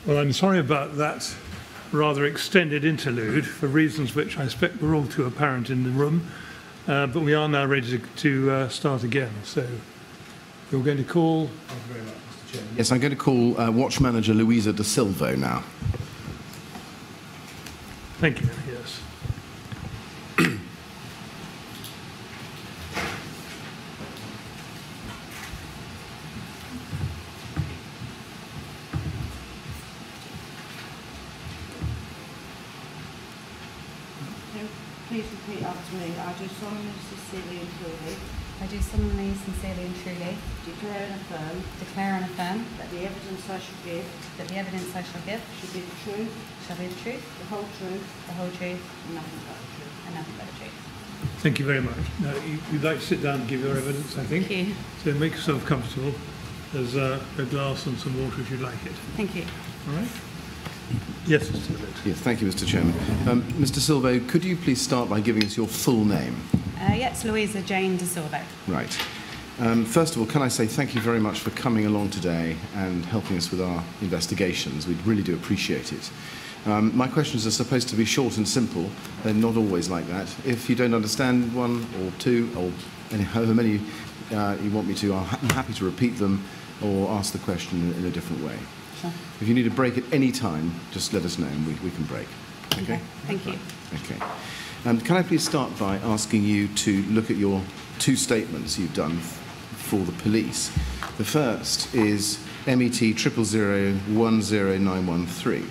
Well, I'm sorry about that rather extended interlude for reasons which I expect were all too apparent in the room, but we are now ready to start again. So you're going to call... Thank you very much, Mr. Chairman. Yes, I'm going to call Watch Manager Louisa de Silvo now. Thank you, yes. Please repeat after me. I do solemnly, sincerely and truly. I do solemnly, sincerely and truly Declare and affirm. that the evidence I shall give. That the evidence I shall give. Shall be the truth. Shall be the truth. The whole truth. The whole truth. And nothing but the truth. And nothing but the truth. Thank you very much. Now, you'd like to sit down and give your evidence, I think. Thank you. So make yourself comfortable. There's a glass and some water if you'd like it. Thank you. All right? Yes, Mr. Silvo. Yes, thank you, Mr. Chairman. Mr. Silvo, could you please start by giving us your full name? Yes, Louisa Jane de Silvo. Right. First of all, can I say thank you very much for coming along today and helping us with our investigations. We really do appreciate it. My questions are supposed to be short and simple. They're not always like that. If you don't understand one or two, or however many you want me to, I'm happy to repeat them or ask the question in a different way. Sure. If you need a break at any time, just let us know and we can break. Okay? Thank you. Okay. Can I please start by asking you to look at your two statements you've done for the police. The first is MET 000100913,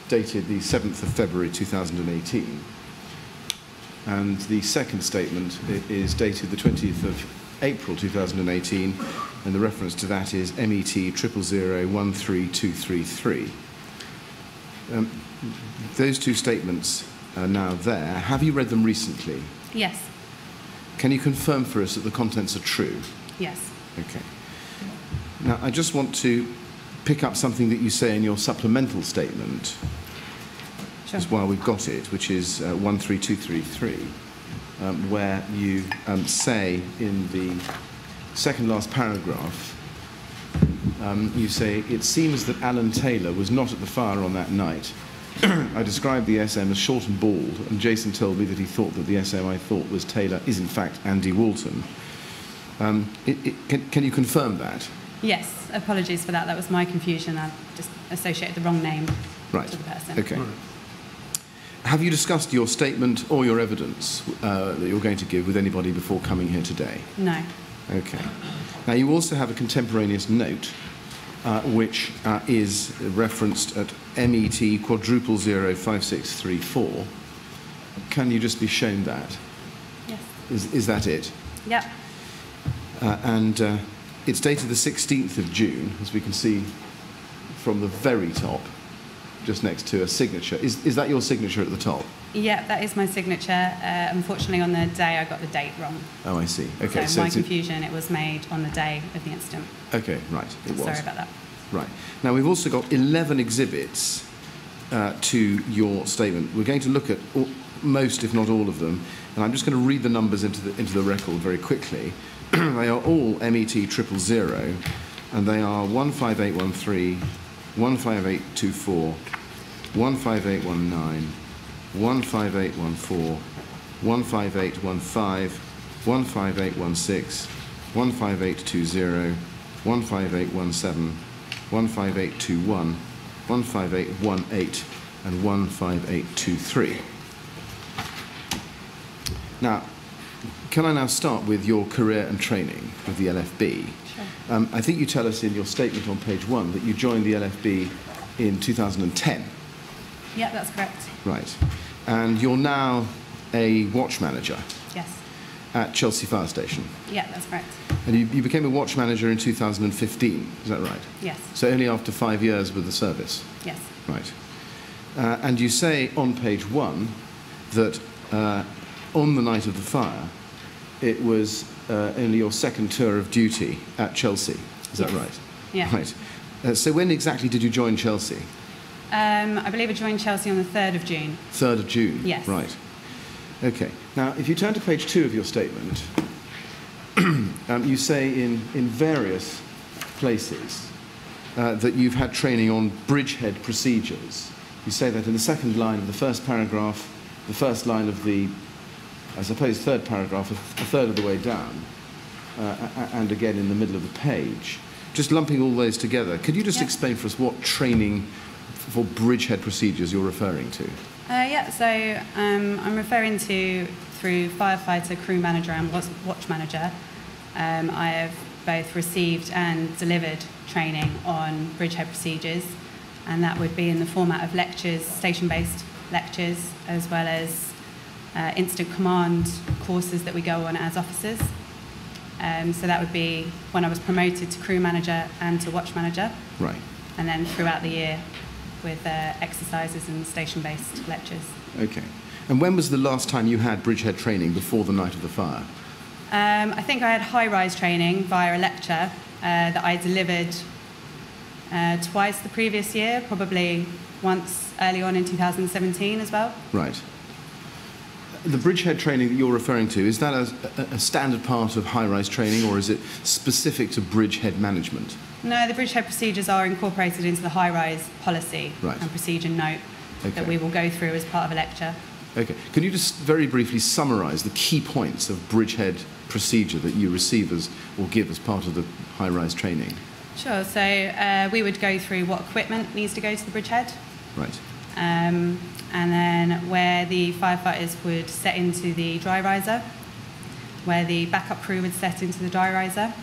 dated the 7th of February 2018. And the second statement is dated the 20th of April 2018, and the reference to that is MET 000132333. Those two statements are now there. Have you read them recently? Yes. Can you confirm for us that the contents are true? Yes. Okay. Now, I just want to pick up something that you say in your supplemental statement, Sure. just while we've got it, which is 13233, where you say in the second last paragraph, you say, it seems that Alan Taylor was not at the fire on that night. I described the SM as short and bald, and Jason told me that he thought that the SM I thought was Taylor is in fact Andy Walton. Can you confirm that? Yes. Apologies for that. That was my confusion. I just associated the wrong name Right. to the person. Okay. Right. Have you discussed your statement or your evidence that you're going to give with anybody before coming here today? No. Okay. Now, you also have a contemporaneous note which is referenced at MET quadruple 05634. Can you just be shown that? Yes. Is that it? Yep. And it's dated the 16th of June, as we can see from the very top, just next to a signature. Is that your signature at the top? Yeah, that is my signature. Unfortunately, on the day, I got the date wrong. Oh, I see. Okay. So my confusion, it was made on the day of the incident. Okay, right. It was. Sorry about that. Right. Now, we've also got 11 exhibits to your statement. We're going to look at most, if not all of them, and I'm just going to read the numbers into the record very quickly. They are all MET 000, and they are 15813, 15824, 15819, 15814, 15815, 15816, 15820, 15817, 15821, 15818, and 15823. Now, can I now start with your career and training with the LFB? Sure. I think you tell us in your statement on page 1 that you joined the LFB in 2010. Yeah, that's correct. Right. And you're now a watch manager. Yes. At Chelsea Fire Station. Yeah, that's correct. And you became a watch manager in 2015, is that right? Yes. So only after 5 years with the service? Yes. Right. And you say on page 1 that on the night of the fire, it was only your second tour of duty at Chelsea. Is that right? Yeah. Right. So when exactly did you join Chelsea? I believe I joined Chelsea on the 3rd of June. 3rd of June? Yes. Right. Okay. Now, if you turn to page 2 of your statement, you say in various places that you've had training on bridgehead procedures. You say that in the second line of the first paragraph, the first line of the, I suppose, third paragraph, a third of the way down, and again in the middle of the page. Just lumping all those together, could you just explain for us what training for bridgehead procedures you're referring to? So I'm referring to, through firefighter, crew manager and watch manager, I have both received and delivered training on bridgehead procedures, and that would be in the format of lectures, station-based lectures, as well as incident command courses that we go on as officers. So that would be when I was promoted to crew manager and to watch manager. Right. And then throughout the year with exercises and station-based lectures. Okay. And when was the last time you had bridgehead training before the night of the fire? I think I had high-rise training via a lecture that I delivered twice the previous year, probably once early on in 2017 as well. Right. The bridgehead training that you're referring to, is that a standard part of high-rise training, or is it specific to bridgehead management? No, the bridgehead procedures are incorporated into the high-rise policy and procedure note that we will go through as part of a lecture. Okay. Can you just very briefly summarise the key points of bridgehead procedure that you receive as, or give as part of the high-rise training? Sure. So we would go through what equipment needs to go to the bridgehead. Right. And then where the firefighters would set into the dry riser, where the backup crew would set into the dry riser.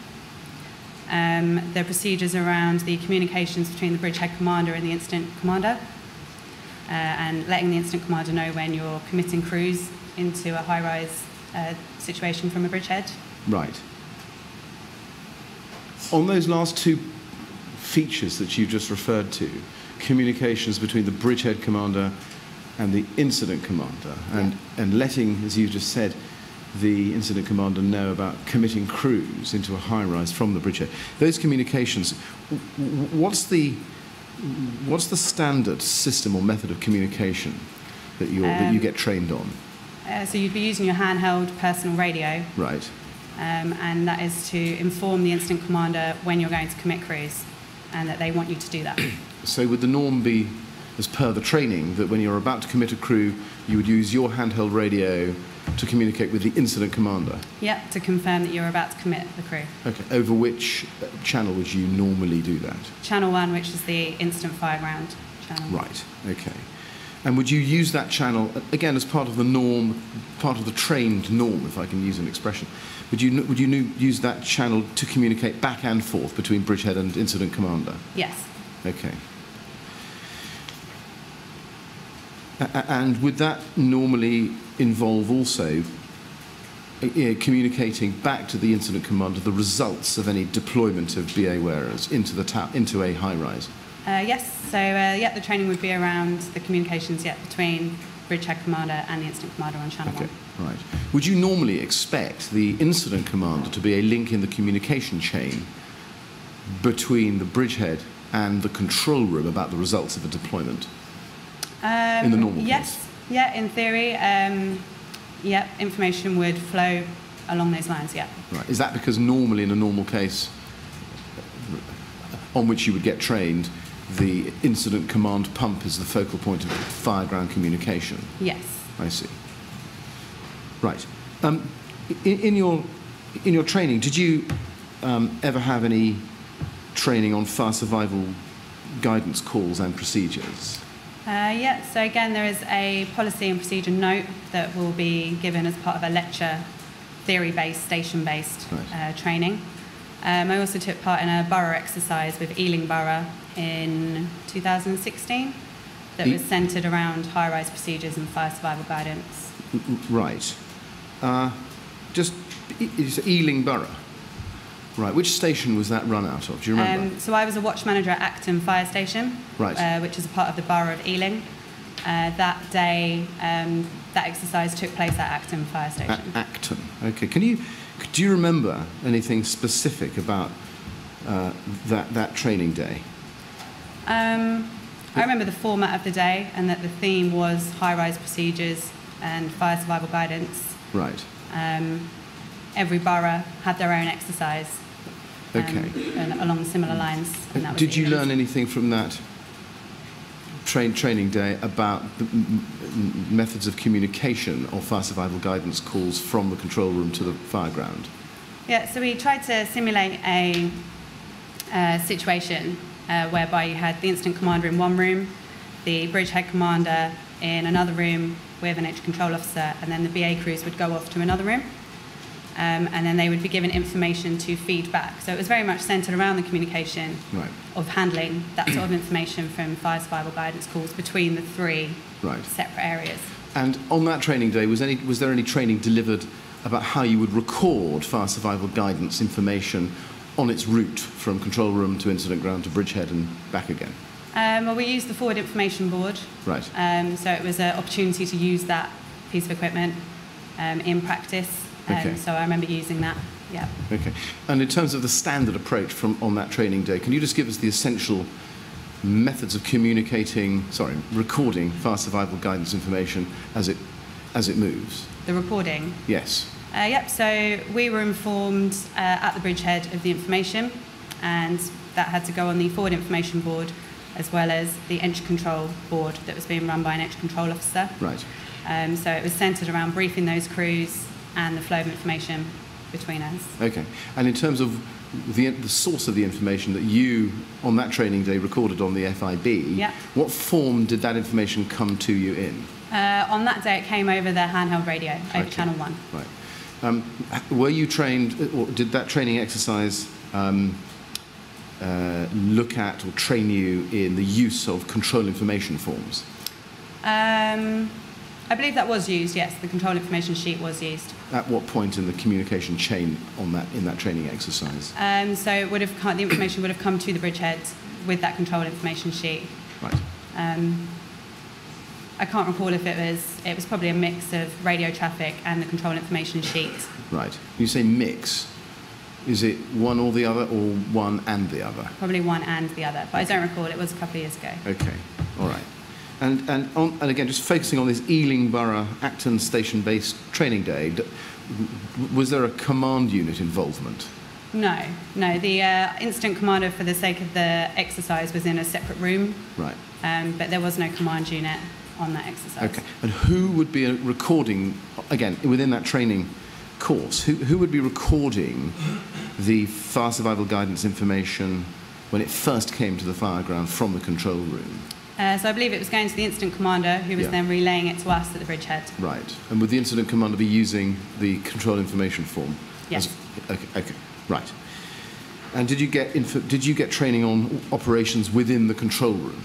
The procedures around the communications between the bridgehead commander and the incident commander, and letting the incident commander know when you're committing crews into a high-rise situation from a bridgehead. Right. On those last two features that you just referred to, communications between the bridgehead commander and the incident commander, and letting, as you just said, the incident commander know about committing crews into a high-rise from the bridgehead. Those communications, what's the standard system or method of communication that you get trained on? So you'd be using your handheld personal radio. Right. And that is to inform the incident commander when you're going to commit crews, and that they want you to do that. So would the norm be, as per the training, that when you're about to commit a crew, you would use your handheld radio to communicate with the incident commander? Yep, to confirm that you're about to commit the crew. Okay. Over which channel would you normally do that? Channel 1, which is the instant fireground channel. Right. Okay. And would you use that channel, again, as part of the norm, part of the trained norm, if I can use an expression, would you use that channel to communicate back and forth between bridgehead and incident commander? Yes. Okay. And would that normally involve also communicating back to the incident commander the results of any deployment of BA wearers into a high-rise? Yes. So, the training would be around the communications between bridgehead commander and the incident commander on channel 1. Right. Would you normally expect the incident commander to be a link in the communication chain between the bridgehead and the control room about the results of a deployment? In the normal yes. case? Yeah, in theory, information would flow along those lines, yeah. Right. Is that because normally in a normal case on which you would get trained, the incident command pump is the focal point of fireground communication? Yes. I see. Right. In your training, did you ever have any training on fire survival guidance calls and procedures? So again, there is a policy and procedure note that will be given as part of a lecture, theory-based, station-based training. I also took part in a borough exercise with Ealing Borough in 2016 that was centred around high-rise procedures and fire survival guidance. Right. It's Ealing Borough. Right. Which station was that run out of? Do you remember? So I was a watch manager at Acton Fire Station, right. Which is a part of the borough of Ealing. That day, that exercise took place at Acton Fire Station. At Acton. Okay. Do you remember anything specific about that training day? I remember the format of the day, and that the theme was high-rise procedures and fire survival guidance. Right. Every borough had their own exercise. Okay. and along similar lines. And that was Did you Ealing. learn anything from that training day about the methods of communication or fire survival guidance calls from the control room to the fire ground? Yeah, so we tried to simulate a situation whereby you had the incident commander in one room, the bridgehead commander in another room with an entry control officer, and then the BA crews would go off to another room. And then they would be given information to feed back. So it was very much centred around the communication Right. of handling that sort of information from fire survival guidance calls between the three Right. separate areas. And on that training day, was there any training delivered about how you would record fire survival guidance information on its route from control room to incident ground to bridgehead and back again? Well, we used the forward information board. Right. So it was an opportunity to use that piece of equipment in practice. Okay. So I remember using that. Yeah. Okay. And in terms of the standard approach on that training day, can you just give us the essential methods of recording fire survival guidance information as it moves? The recording. Yes. Yep. So we were informed at the bridgehead of the information, and that had to go on the forward information board, as well as the entry control board that was being run by an entry control officer. Right. So it was centred around briefing those crews and the flow of information between us. Okay. And in terms of the source of the information that you, on that training day, recorded on the FIB, Yeah. what form did that information come to you in? On that day, it came over the handheld radio, over Okay. Channel 1. Right. Were you trained, or did that training exercise look at or train you in the use of control information forms? I believe that was used, yes. The control information sheet was used. At what point in the communication chain in that training exercise? So it would have the information would have come to the bridgehead with that control information sheet. Right. I can't recall if it was probably a mix of radio traffic and the control information sheet. Right. You say mix. Is it one or the other, or one and the other? Probably one and the other, but I don't recall. It was a couple of years ago. Okay. All right. And again, just focusing on this Ealing Borough Acton Station-based training day, was there a command unit involvement? No. The incident commander, for the sake of the exercise, was in a separate room. Right. But there was no command unit on that exercise. Okay. And who would be recording, again, within that training course, who would be recording the fire survival guidance information when it first came to the fire ground from the control room? So I believe it was going to the incident commander, who was then relaying it to us at the bridgehead. Right. And would the incident commander be using the control information form? Yes. Okay. Right. And did you get training on operations within the control room?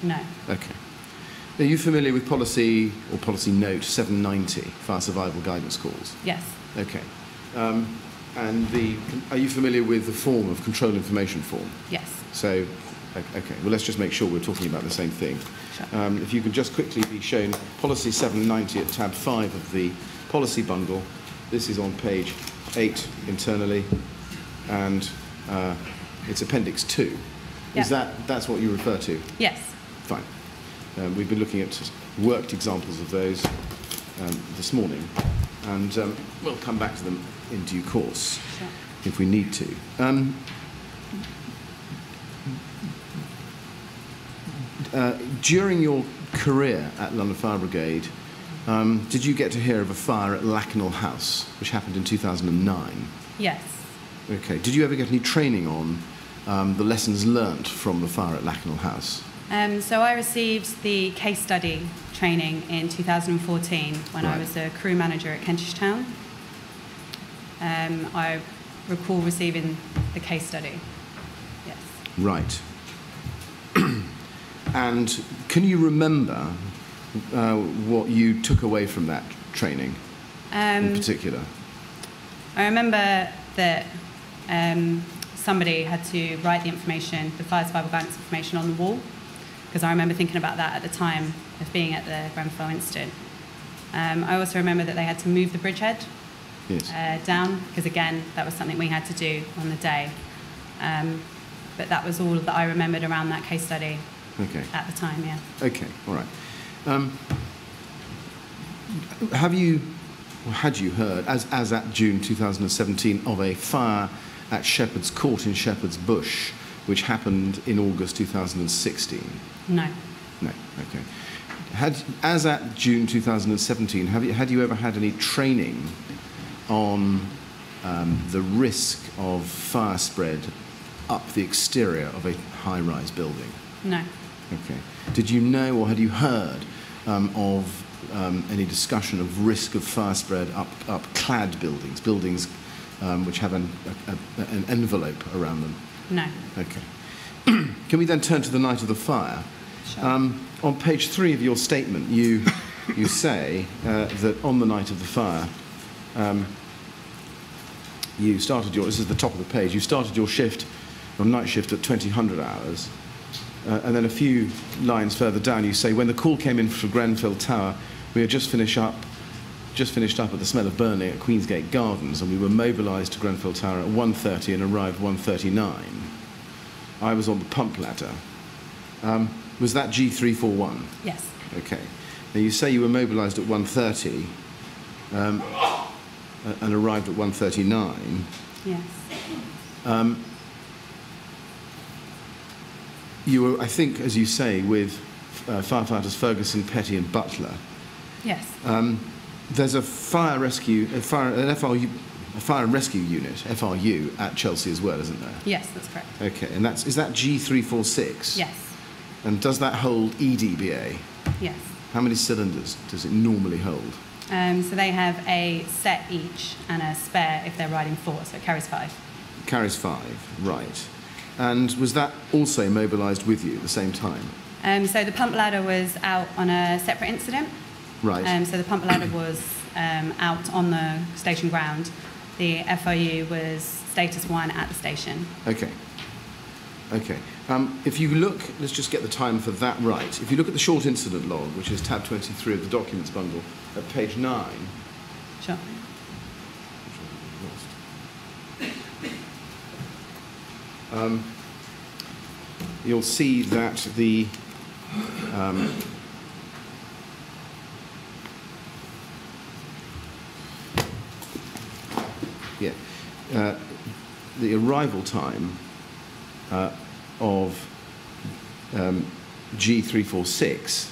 No. Okay. Are you familiar with policy or policy note 790, fire survival guidance calls? Yes. Okay. Are you familiar with the form of control information form? Yes. So, okay, well, let's just make sure we're talking about the same thing. Sure. If you could just quickly be shown policy 790 at tab 5 of the policy bundle. This is on page 8 internally, and it's appendix 2. Yeah. That's what you refer to? Yes. Fine. We've been looking at worked examples of those this morning, and we'll come back to them in due course if we need to. During your career at London Fire Brigade, did you get to hear of a fire at Lacknell House, which happened in 2009? Yes. Okay. Did you ever get any training on the lessons learnt from the fire at Lacknell House? So I received the case study training in 2014 when I was a crew manager at Kentish Town. I recall receiving the case study. Yes. Right. And can you remember what you took away from that training in particular? I remember that somebody had to write the information, the fire survival guidance information, on the wall, because I remember thinking about that at the time of being at the Grenfell incident. I also remember that they had to move the bridgehead down, because again, that was something we had to do on the day. But that was all that I remembered around that case study at the time, yeah. Okay, all right. Had you heard, as at June 2017, of a fire at Shepherd's Court in Shepherd's Bush, which happened in August 2016? No. No, okay. As at June 2017, had you ever had any training on the risk of fire spread up the exterior of a high-rise building? No. Okay. Did you know or had you heard of any discussion of risk of fire spread up clad buildings, which have an envelope around them? No. Okay. Can we then turn to the night of the fire? Sure. On page 3 of your statement, you say that on the night of the fire, you started this is the top of the page, you started your night shift at 2000 hours, and then a few lines further down you say, when the call came in for Grenfell Tower, we had just finished up at the smell of burning at Queensgate Gardens, and we were mobilised to Grenfell Tower at 1:30 and arrived 1:39. I was on the pump ladder. Was that G341? Yes. Okay. Now you say you were mobilised at 1:30 and arrived at 1:39. Yes. You were, I think, as you say, with firefighters Ferguson, Petty and Butler. Yes. There's a fire and rescue unit, FRU, at Chelsea as well, isn't there? Yes, that's correct. Okay, and is that G346? Yes. And does that hold EDBA? Yes. How many cylinders does it normally hold? So they have a set each and a spare if they're riding 4, so it carries 5. Carries 5, right. And was that also mobilised with you at the same time? So the pump ladder was out on a separate incident. Right. So the pump ladder was out on the station ground. The FRU was status 1 at the station. Okay. Okay. If you look, let's just get the time for that right. If you look at the short incident log, which is tab 23 of the documents bundle, at page 9. Sure. You'll see that the the arrival time of G346,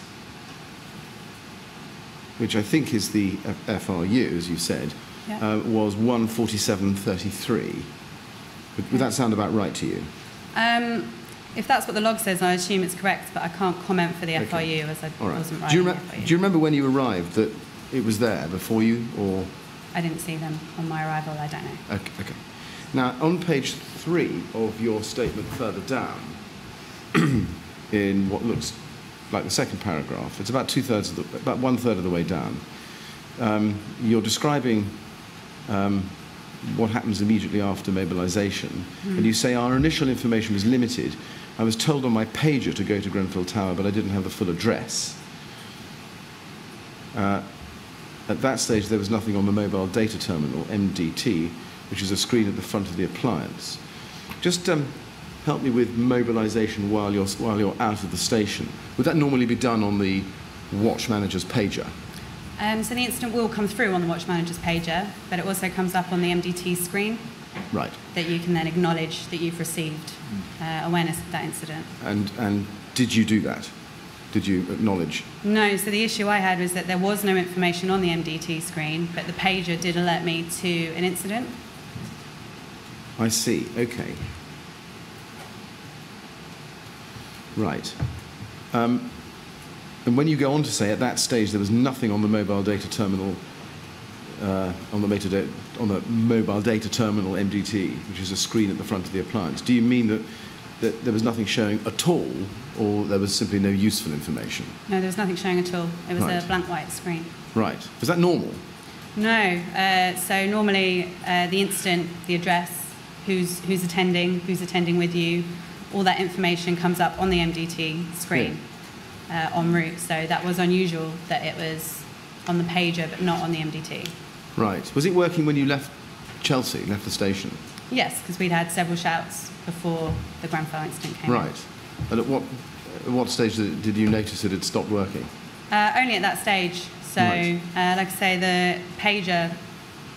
which I think is the FRU, as you said, Yeah. Was 1:47:33. Would that sound about right to you? If that's what the log says, I assume it's correct, but I can't comment for the Okay. FRU as I All right. wasn't Do riding you, the FRU. do you remember when you arrived that it was there before you, or? I didn't see them on my arrival, I don't know. Okay. Okay. Now, on page 3 of your statement further down, in what looks like the second paragraph, it's about about 1/3 of the way down. You're describing what happens immediately after mobilisation, and you say our initial information was limited. I was told on my pager to go to Grenfell Tower, but I didn't have the full address. At that stage, there was nothing on the mobile data terminal, MDT, which is a screen at the front of the appliance. Just help me with mobilisation while you're out of the station. Would that normally be done on the watch manager's pager? So the incident will come through on the watch manager's pager, but it also comes up on the MDT screen. Right. That you can then acknowledge that you've received awareness of that incident. And did you do that? Did you acknowledge? No, so the issue I had was that there was no information on the MDT screen, but the pager did alert me to an incident. I see, okay. Right. And when you go on to say at that stage there was nothing on the mobile data terminal, on the mobile data terminal MDT, which is a screen at the front of the appliance, do you mean that there was nothing showing at all, or there was simply no useful information? No, there was nothing showing at all. It was Right. a blank white screen. Right. Was that normal? No. So normally the incident, the address, who's attending with you, all that information comes up on the MDT screen en route. So that was unusual that it was on the pager but not on the MDT. Right. Was it working when you left Chelsea, left the station? Yes, because we'd had several shouts before the Grenfell incident came. Right. And at what stage did you notice it had stopped working? Only at that stage. So, Right. like I say, the pager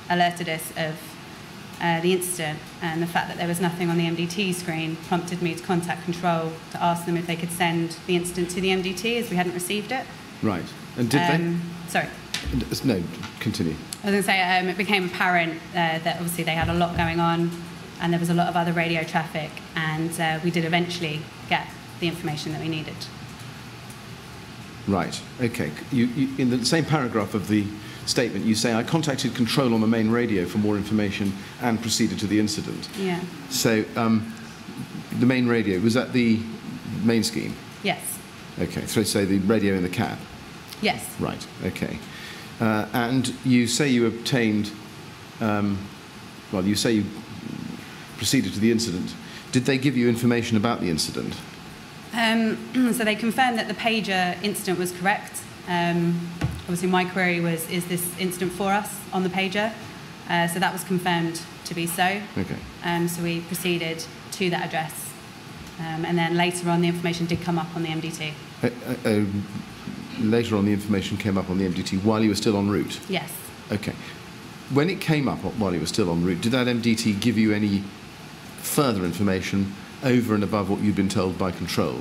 alerted us of the incident, And the fact that there was nothing on the MDT screen prompted me to contact control to ask them if they could send the incident to the MDT, as we hadn't received it. Right. And did they? Sorry. No, continue. I was going to say, it became apparent that obviously they had a lot going on and there was a lot of other radio traffic, and we did eventually get the information that we needed. Right, okay. You, in the same paragraph of the statement, you say, I contacted control on the main radio for more information and proceeded to the incident. Yeah. So the main radio, was that the main scheme? Yes. Okay, so the radio in the cab? Yes. Right, okay. And you say you obtained, well, you say you proceeded to the incident. Did they give you information about the incident? So they confirmed that the pager incident was correct. Obviously, my query was, is this incident for us on the pager? So that was confirmed to be so. Okay. So we proceeded to that address. And then later on, the information did come up on the MDT. Later on, the information came up on the MDT while you were still en route? Yes. Okay. When it came up while you were still en route, did that MDT give you any further information over and above what you'd been told by control?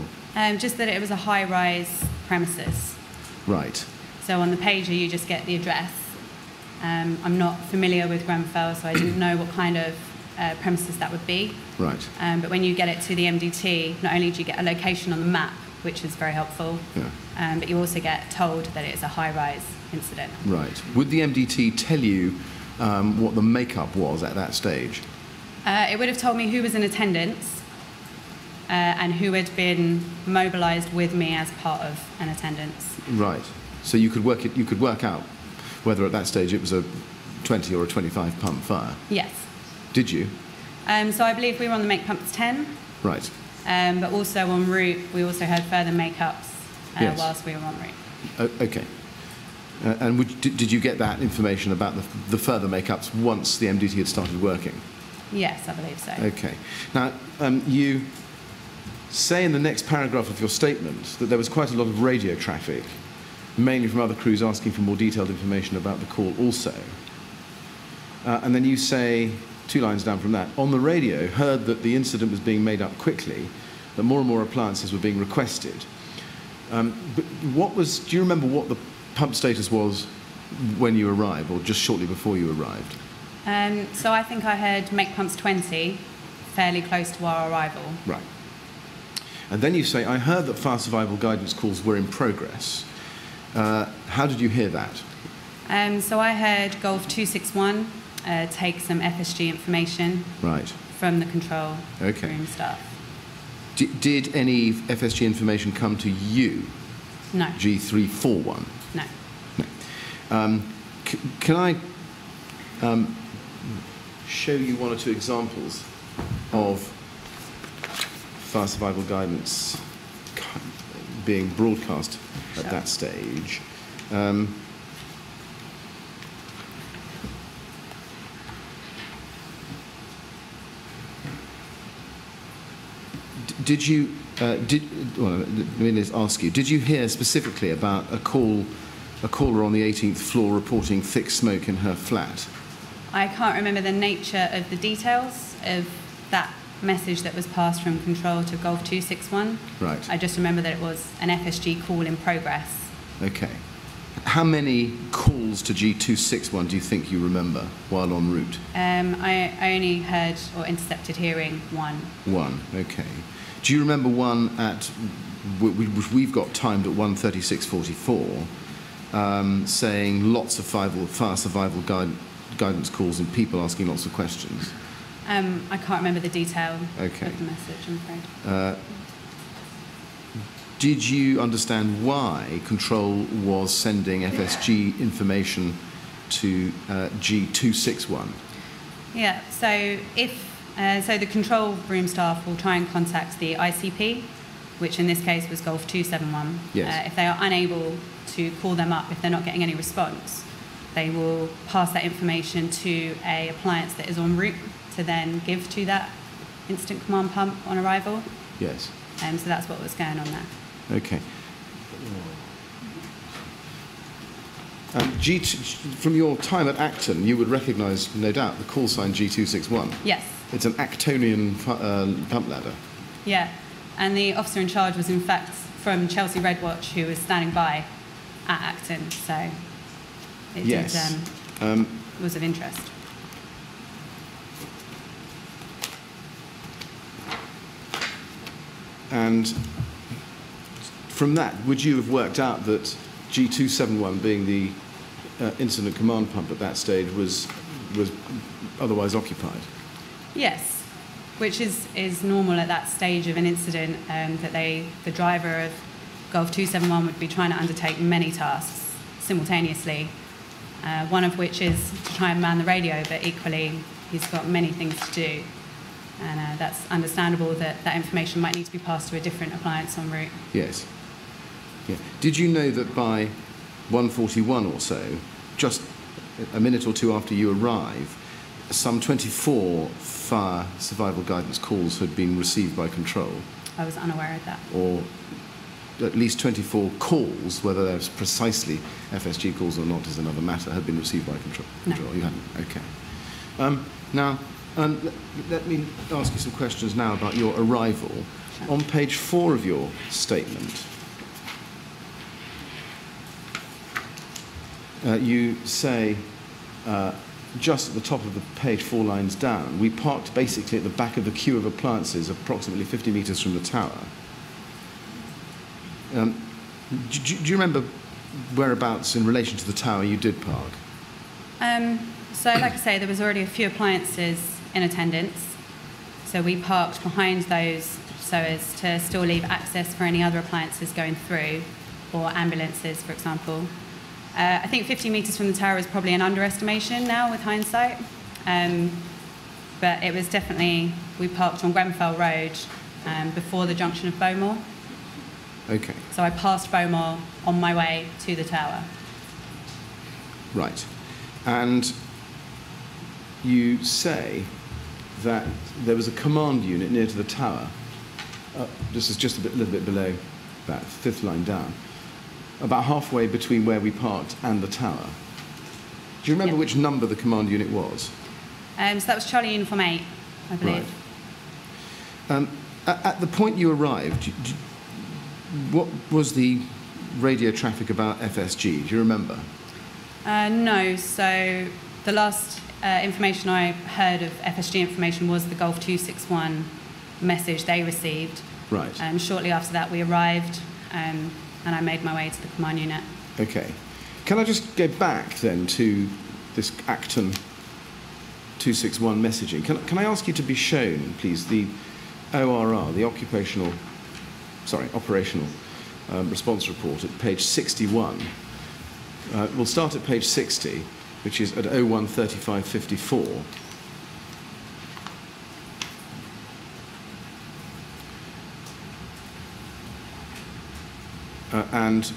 Just that it was a high-rise premises. Right. So on the pager, you just get the address. I'm not familiar with Grenfell, so I didn't know what kind of premises that would be. Right. But when you get it to the MDT, not only do you get a location on the map, which is very helpful, but you also get told that it's a high-rise incident. Right. Would the MDT tell you what the makeup was at that stage? It would have told me who was in attendance and who had been mobilised with me as part of an attendance. Right. So you could work out whether at that stage it was a 20 or a 25 pump fire? Yes. Did you? So I believe we were on the make pumps 10. Right. But also en route, we also had further make-ups Yes. whilst we were en route. Okay. And did you get that information about the further make-ups once the MDT had started working? Yes, I believe so. Okay. Now, you say in the next paragraph of your statement that there was quite a lot of radio traffic, mainly from other crews asking for more detailed information about the call also. And then you say, 2 lines down from that, on the radio, heard that the incident was being made up quickly, that more and more appliances were being requested. But do you remember what the pump status was when you arrived, or just shortly before you arrived? So I think I heard make pumps 20, fairly close to our arrival. Right. And then you say, I heard that fire survival guidance calls were in progress. How did you hear that? So I heard Golf 261 take some FSG information Right. from the control Okay. room staff. Did any FSG information come to you? No. G341? No. No. Can I show you 1 or 2 examples of fire survival guidance being broadcast at Sure. that stage? Did you, well, let me just ask you, did you hear specifically about a caller on the 18th floor reporting thick smoke in her flat? I can't remember the nature of the details of that message that was passed from control to Golf 261. Right. I just remember that it was an FSG call in progress. Okay. How many calls to G261 do you think you remember while en route? I only heard or intercepted hearing 1. 1, okay. Do you remember one which we've got timed at 1:36:44, saying lots of fire survival guidance calls and people asking lots of questions? I can't remember the detail Okay. of the message, I'm afraid. Did you understand why control was sending FSG information to G261? Yeah, so so the control room staff will try and contact the ICP, which in this case was Golf 271. Yes. If they are unable to call them up, if they're not getting any response, they will pass that information to a appliance that is en route to then give to that instant command pump on arrival. Yes. So that's what was going on there. Okay. From your time at Acton, you would recognise, no doubt, the call sign G261. Yes. It's an Actonian pump ladder. Yeah, and the officer in charge was in fact from Chelsea Red Watch, who was standing by at Acton, so it was of interest. And from that, would you have worked out that G271, being the incident command pump at that stage, was otherwise occupied? Yes, which is normal at that stage of an incident, that the driver of Golf 271 would be trying to undertake many tasks simultaneously, one of which is to try and man the radio, but equally he's got many things to do. And that's understandable that that information might need to be passed to a different appliance en route. Yes. Yeah. Did you know that by 1:41 or so, just a minute or two after you arrive, some 24 fire survival guidance calls had been received by control? I was unaware of that. Or at least 24 calls, whether they're precisely FSG calls or not is another matter, had been received by control? No. You hadn't? Okay. Now, let me ask you some questions now about your arrival. Sure. On page 4 of your statement, you say, just at the top of the page, 4 lines down, we parked basically at the back of the queue of appliances approximately 50 metres from the tower. Do you remember whereabouts in relation to the tower you did park? So like I say, there was already a few appliances in attendance. So we parked behind those so as to still leave access for any other appliances going through, or ambulances, for example. I think 50 metres from the tower is probably an underestimation now with hindsight. But it was definitely, we parked on Grenfell Road before the junction of Bowmore. Okay. So I passed Bowmore on my way to the tower. Right. And you say that there was a command unit near to the tower. This is just a little bit below that, 5th line down, about halfway between where we parked and the tower. Do you remember which number the command unit was? So that was Charlie Uniform 8, I believe. Right. At the point you arrived, what was the radio traffic about FSG? Do you remember? No. So the last information I heard of FSG information was the Golf 261 message they received. Right. Shortly after that, we arrived, and I made my way to the command unit. Okay. Can I just go back then to this Acton 261 messaging? Can I ask you to be shown, please, the ORR, the operational response report at page 61. We'll start at page 60, which is at 01:35:54. And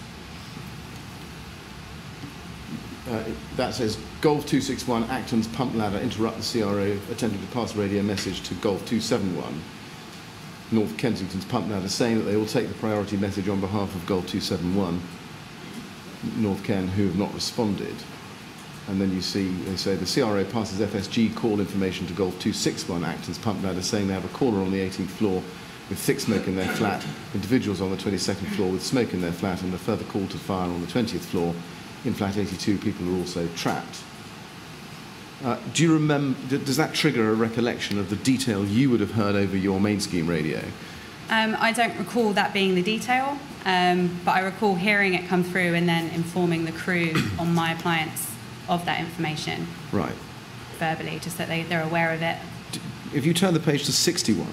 that says, Golf 261, Acton's pump ladder, interrupt the CRO, attempting to pass radio message to Golf 271, North Kensington's pump ladder, saying that they will take the priority message on behalf of Golf 271, North Ken, who have not responded. And then you see, they say, the CRO passes FSG call information to Golf 261, Acton's pump ladder, saying they have a caller on the 18th floor with thick smoke in their flat, individuals on the 22nd floor with smoke in their flat, and a further call to fire on the 20th floor. In flat 82, people are also trapped. Do you remember, does that trigger a recollection of the detail you would have heard over your main scheme radio? I don't recall that being the detail, but I recall hearing it come through and then informing the crew on my appliance of that information. Right. Verbally, just that they're aware of it. If you turn the page to 61,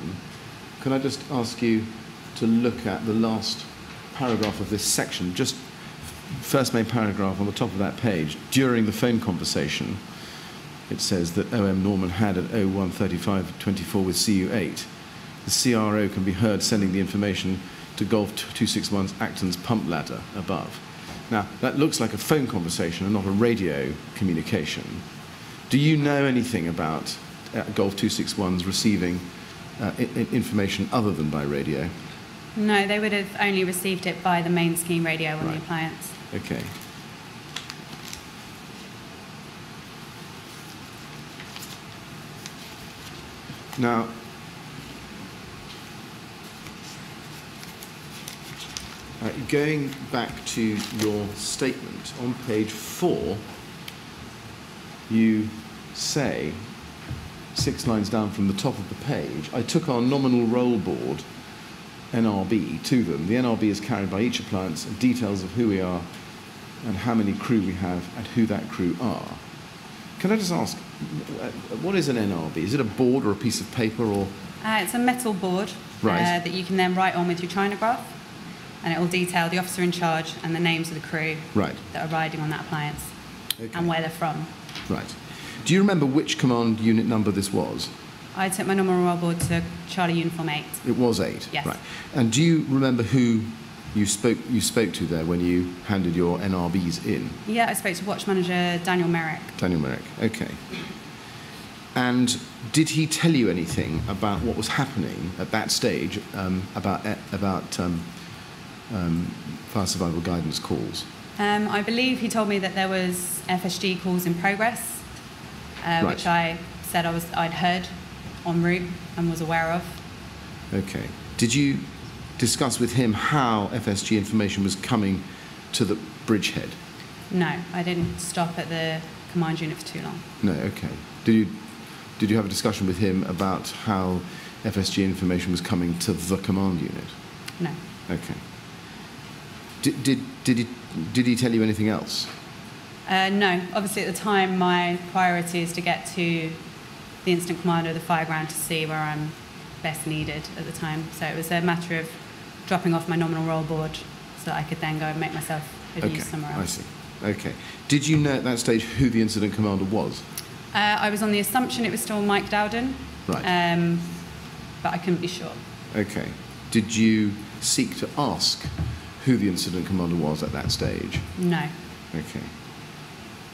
can I just ask you to look at the last paragraph of this section, just first main paragraph on the top of that page. During the phone conversation, it says that OM Norman had at 01:35:24 with CU8. The CRO can be heard sending the information to Golf 261's Acton's pump ladder above. Now, that looks like a phone conversation and not a radio communication. Do you know anything about Golf 261's receiving information other than by radio? No, they would have only received it by the main scheme radio on Right. the appliance. Okay. Now, going back to your statement, on page 4, you say, 6 lines down from the top of the page, I took our nominal roll board, NRB, to them. The NRB is carried by each appliance and details of who we are and how many crew we have and who that crew are. Can I just ask, what is an NRB? Is it a board or a piece of paper or...? It's a metal board Right. that you can then write on with your chronograph, and it will detail the officer in charge and the names of the crew Right. that are riding on that appliance Okay. and where they're from. Right. Do you remember which command unit number this was? I took my nominal roll board to Charlie Uniform 8. It was 8? Yes. Right. And do you remember who you spoke to there when you handed your NRBs in? Yeah, I spoke to Watch Manager Daniel Merrick. Daniel Merrick, okay. And did he tell you anything about what was happening at that stage, about fire survival guidance calls? I believe he told me that there was FSG calls in progress, Right. which I said I'd heard en route and was aware of. Okay. Did you discuss with him how FSG information was coming to the bridgehead? No, I didn't stop at the command unit for too long. No, okay. Did you have a discussion with him about how FSG information was coming to the command unit? No. Okay. Did he tell you anything else? No. Obviously, at the time, my priority is to get to the incident commander of the fire ground to see where I'm best needed at the time. So it was a matter of dropping off my nominal roll board so that I could then go and make myself of use somewhere else. I see. Okay. Did you know at that stage who the incident commander was? I was on the assumption it was still Mike Dowden, Right. but I couldn't be sure. Okay. Did you seek to ask who the incident commander was at that stage? No. Okay.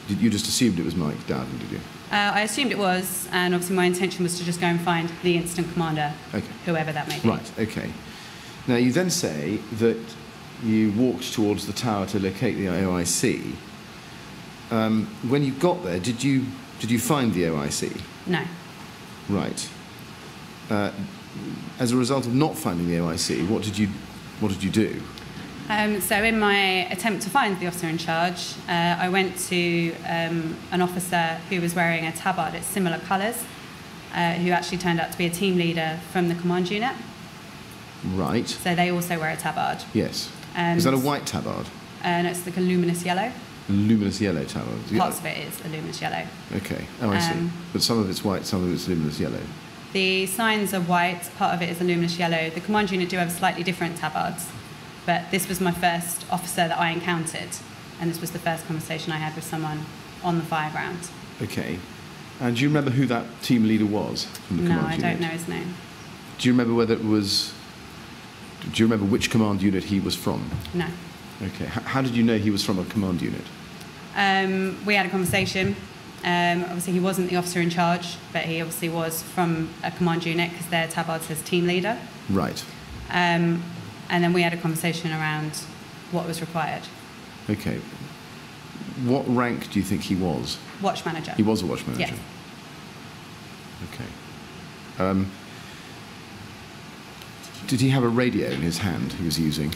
Did you just assumed it was Mike Dowden, did you? I assumed it was, and obviously my intention was to just go and find the incident commander, Okay. whoever that may be. Right, okay. Now, you then say that you walked towards the tower to locate the OIC. When you got there, did you find the OIC? No. Right. As a result of not finding the OIC, what did you do? So in my attempt to find the officer in charge, I went to an officer who was wearing a tabard at similar colours, who actually turned out to be a team leader from the command unit. Right. So they also wear a tabard. Yes. Is that a white tabard? And it's like a luminous yellow. A luminous yellow tabard? Parts of it is a luminous yellow. Okay. Oh, I see. But some of it's white, some of it's luminous yellow. The signs are white, part of it is a luminous yellow. The command unit do have slightly different tabards, but this was my first officer that I encountered, and this was the first conversation I had with someone on the fire ground. Okay. And do you remember who that team leader was from the No, command I unit? don't know his name. Do you remember whether it was... Do you remember which command unit he was from? No. Okay. How did you know he was from a command unit? We had a conversation. Obviously, he wasn't the officer in charge, but he obviously was from a command unit because their tabard says team leader. Right. And then we had a conversation around what was required. Okay. What rank do you think he was? Watch manager. He was a watch manager? Yes. Okay. Did he have a radio in his hand he was using?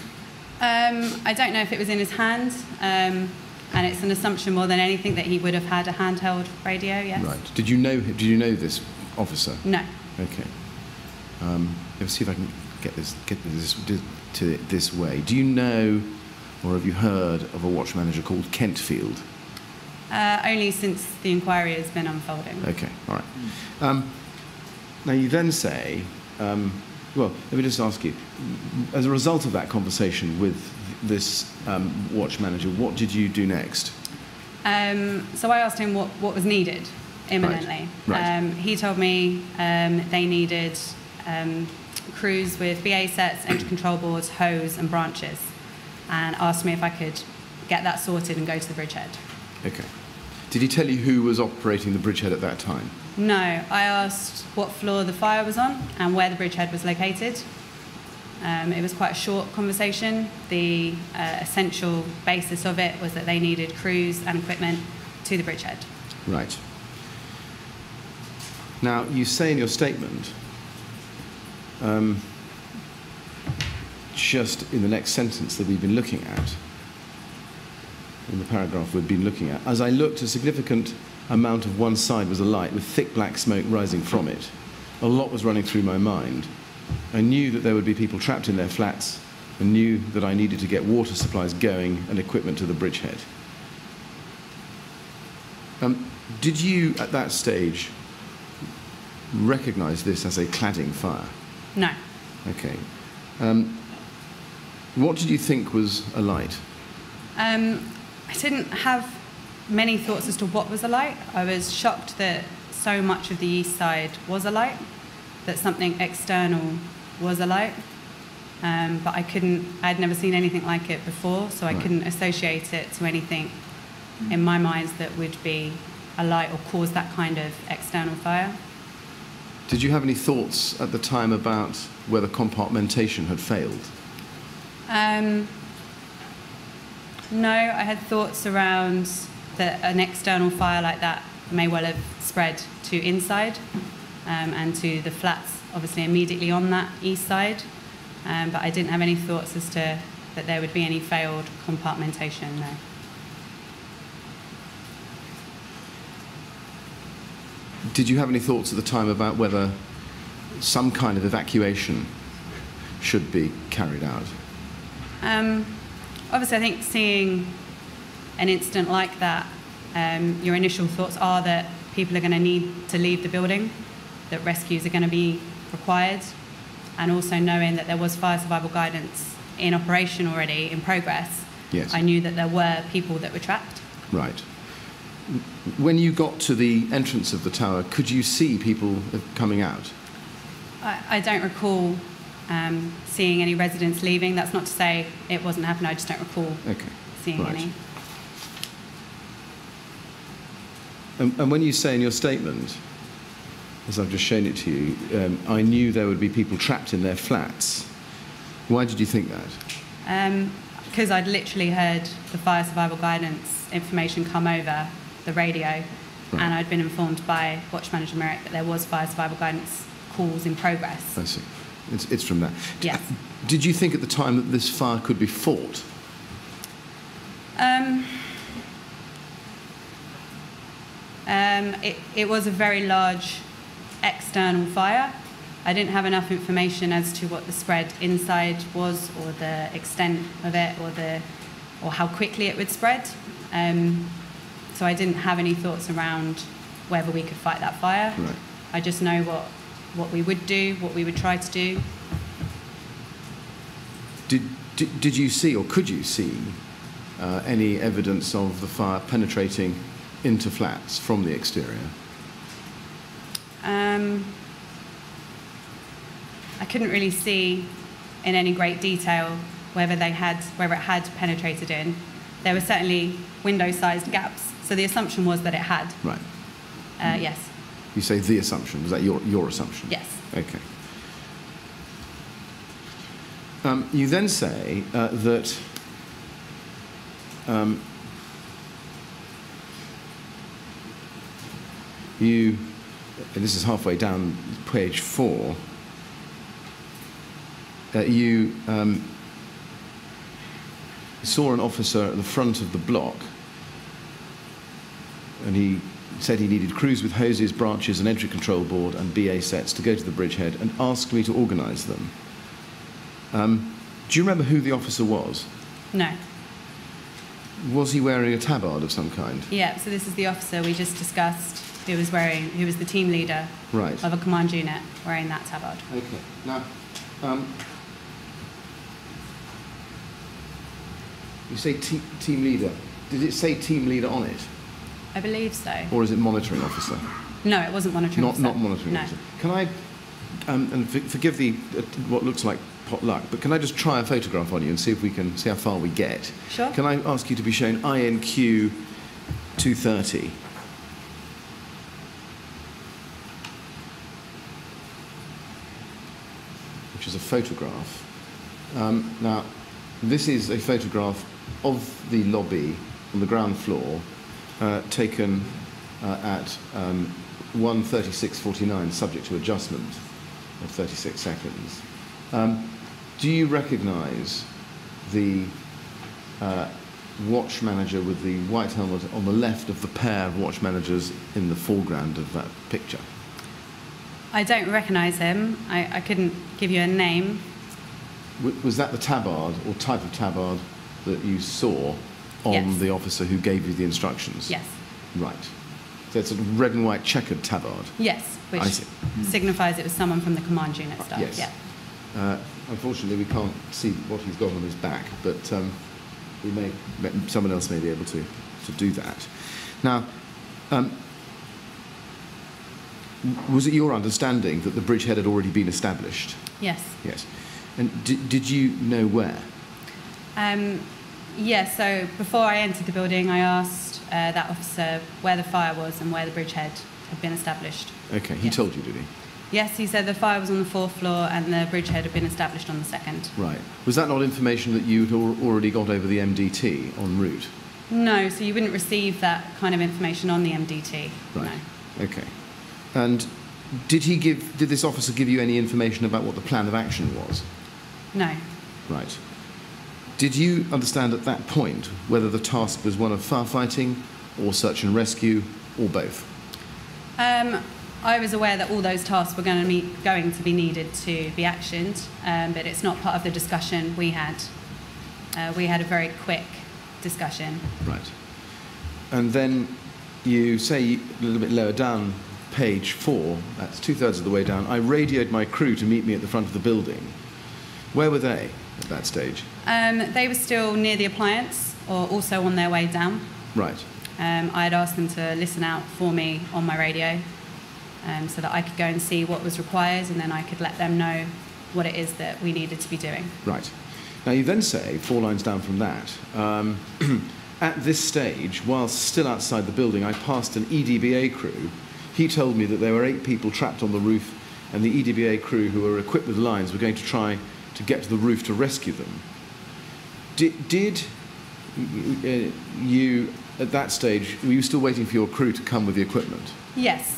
I don't know if it was in his hand, and it's an assumption more than anything that he would have had a handheld radio, yes. Right. Did you know this officer? No. Okay. Let's see if I can get this to it this way. Do you know, or have you heard of a watch manager called Kentfield? Only since the inquiry has been unfolding. Okay, all right. Now you then say, well, let me just ask you, as a result of that conversation with this watch manager, what did you do next? So I asked him what was needed imminently. Right. He told me they needed crews with BA sets, engine control boards, hose and branches, and asked me if I could get that sorted and go to the bridgehead. Okay. Did he tell you who was operating the bridgehead at that time? No, I asked what floor the fire was on and where the bridgehead was located. It was quite a short conversation. The essential basis of it was that they needed crews and equipment to the bridgehead. Right. Now, you say in your statement just in the next sentence that we've been looking at, in the paragraph we've been looking at, as I looked, a significant amount of one side was alight with thick black smoke rising from it. A lot was running through my mind. I knew that there would be people trapped in their flats and knew that I needed to get water supplies going and equipment to the bridgehead. Did you, at that stage, recognise this as a cladding fire? No. Okay. What did you think was alight? I didn't have many thoughts as to what was alight. I was shocked that so much of the east side was alight, that something external was alight. But I'd never seen anything like it before, so I couldn't associate it to anything in my mind that would be alight or cause that kind of external fire. Did you have any thoughts at the time about whether compartmentation had failed? No, I had thoughts around that an external fire like that may well have spread to inside and to the flats, obviously immediately on that east side. But I didn't have any thoughts as to that there would be any failed compartmentation, no. Did you have any thoughts at the time about whether some kind of evacuation should be carried out? Obviously, I think seeing an incident like that, your initial thoughts are that people are going to need to leave the building, that rescues are going to be required, and also knowing that there was fire survival guidance in operation already, in progress. Yes. I knew that there were people that were trapped. Right. When you got to the entrance of the tower, could you see people coming out? I don't recall seeing any residents leaving. That's not to say it wasn't happening, I just don't recall seeing any. And when you say in your statement, as I've just shown it to you, I knew there would be people trapped in their flats, why did you think that? Because I'd literally heard the fire survival guidance information come over the radio, and I'd been informed by Watch Manager Merrick that there was fire survival guidance calls in progress. I see. It's from that. Yes. Did you think at the time that this fire could be fought? It was a very large external fire. I didn't have enough information as to what the spread inside was, or the extent of it, or how quickly it would spread. So I didn't have any thoughts around whether we could fight that fire. Right. I just know what we would do, what we would try to do. Did you see, or could you see, any evidence of the fire penetrating into flats from the exterior? I couldn't really see in any great detail whether it had penetrated in. There were certainly window-sized gaps, so the assumption was that it had. Right. Yes. You say the assumption. Was that your assumption? Yes. Okay. You then say that you, and this is halfway down page 4, you saw an officer at the front of the block, and he said he needed crews with hoses, branches, an entry control board and BA sets to go to the bridgehead, and asked me to organise them. Do you remember who the officer was? No. Was he wearing a tabard of some kind? Yeah, so this is the officer we just discussed who was the team leader of a command unit wearing that tabard. Okay. Now, you say team leader. Did it say team leader on it? I believe so. Or is it monitoring officer? No, it wasn't monitoring officer. Not monitoring officer. Can I, and forgive the what looks like pot luck, but can I just try a photograph on you and see if we can see how far we get? Sure. Can I ask you to be shown INQ 230? Which is a photograph. Now, this is a photograph of the lobby on the ground floor, taken at 1:36:49, subject to adjustment. of 36 seconds. Do you recognise the watch manager with the white helmet on the left of the pair of watch managers in the foreground of that picture? I don't recognise him. I couldn't give you a name. Was that the tabard or type of tabard that you saw on Yes. the officer who gave you the instructions? Yes. Right. So it's a red and white checkered tabard. Yes, which I see. signifies it was someone from the command unit staff. Yes. Yeah. Unfortunately, we can't see what he's got on his back, but someone else may be able to do that. Now, was it your understanding that the bridgehead had already been established? Yes. Yes. And did you know where? Yeah, so before I entered the building, I asked that officer where the fire was and where the bridgehead had been established. Okay, he Yes. told you, did he? Yes, he said the fire was on the 4th floor and the bridgehead had been established on the 2nd. Right. Was that not information that you'd already got over the MDT en route? No, so you wouldn't receive that kind of information on the MDT. Right. No. Okay. And did this officer give you any information about what the plan of action was? No. Right. Did you understand at that point whether the task was one of firefighting or search and rescue or both? I was aware that all those tasks were going to be needed to be actioned, but it's not part of the discussion we had. We had a very quick discussion. Right. And then you say a little bit lower down, page 4, that's 2/3 of the way down, I radioed my crew to meet me at the front of the building. Where were they at that stage? They were still near the appliance or also on their way down. Right. I had asked them to listen out for me on my radio so that I could go and see what was required and then I could let them know what it is that we needed to be doing. Right. Now you then say, 4 lines down from that, at this stage, whilst still outside the building, I passed an EDBA crew. He told me that there were 8 people trapped on the roof and the EDBA crew who were equipped with lines were going to try to get to the roof to rescue them. Did you, at that stage, were you still waiting for your crew to come with the equipment? Yes.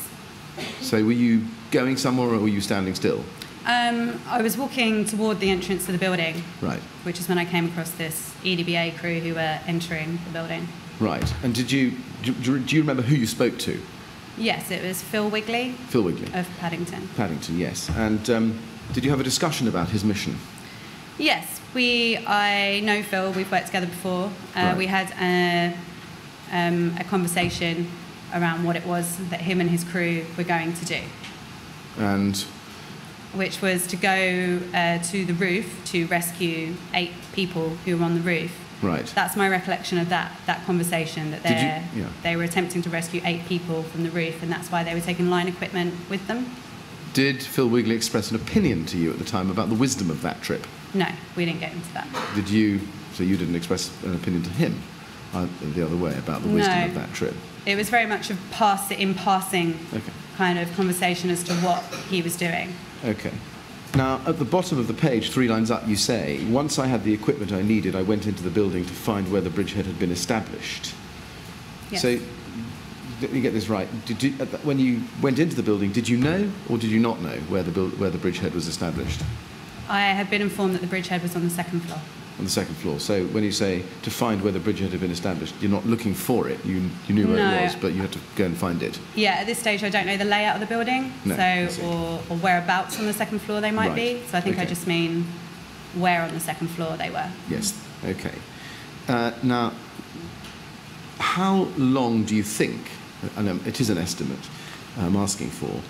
So were you going somewhere or were you standing still? I was walking toward the entrance to the building, Right. which is when I came across this EDBA crew who were entering the building. Right. And do you remember who you spoke to? Yes, it was Phil Wigley Phil Wigley. of Paddington. Paddington, yes. And did you have a discussion about his mission? Yes, I know Phil, we've worked together before. Right. We had a conversation around what it was that him and his crew were going to do. And Which was to go to the roof to rescue 8 people who were on the roof. right. That's my recollection of that conversation, that Yeah. they were attempting to rescue 8 people from the roof, and that's why they were taking line equipment with them. Did Phil Wigley express an opinion to you at the time about the wisdom of that trip? No, we didn't get into that. Did you? So you didn't express an opinion to him the other way about the wisdom No. of that trip? It was very much in passing Okay. kind of conversation as to what he was doing. Okay. Now, at the bottom of the page, 3 lines up, you say, once I had the equipment I needed, I went into the building to find where the bridgehead had been established. Yes. So, let me get this right. When you went into the building, did you know or did you not know where the bridgehead was established? I had been informed that the bridgehead was on the 2nd floor. On the 2nd floor. So when you say to find where the bridgehead had been established, you're not looking for it. You knew where No. it was, but you had to go and find it. Yeah, at this stage I don't know the layout of the building, No, I see. or whereabouts on the 2nd floor they might Right. be. So I think I Okay. just mean where on the 2nd floor they were. Yes. Okay. Now, how long do you think, and it is an estimate I'm asking for,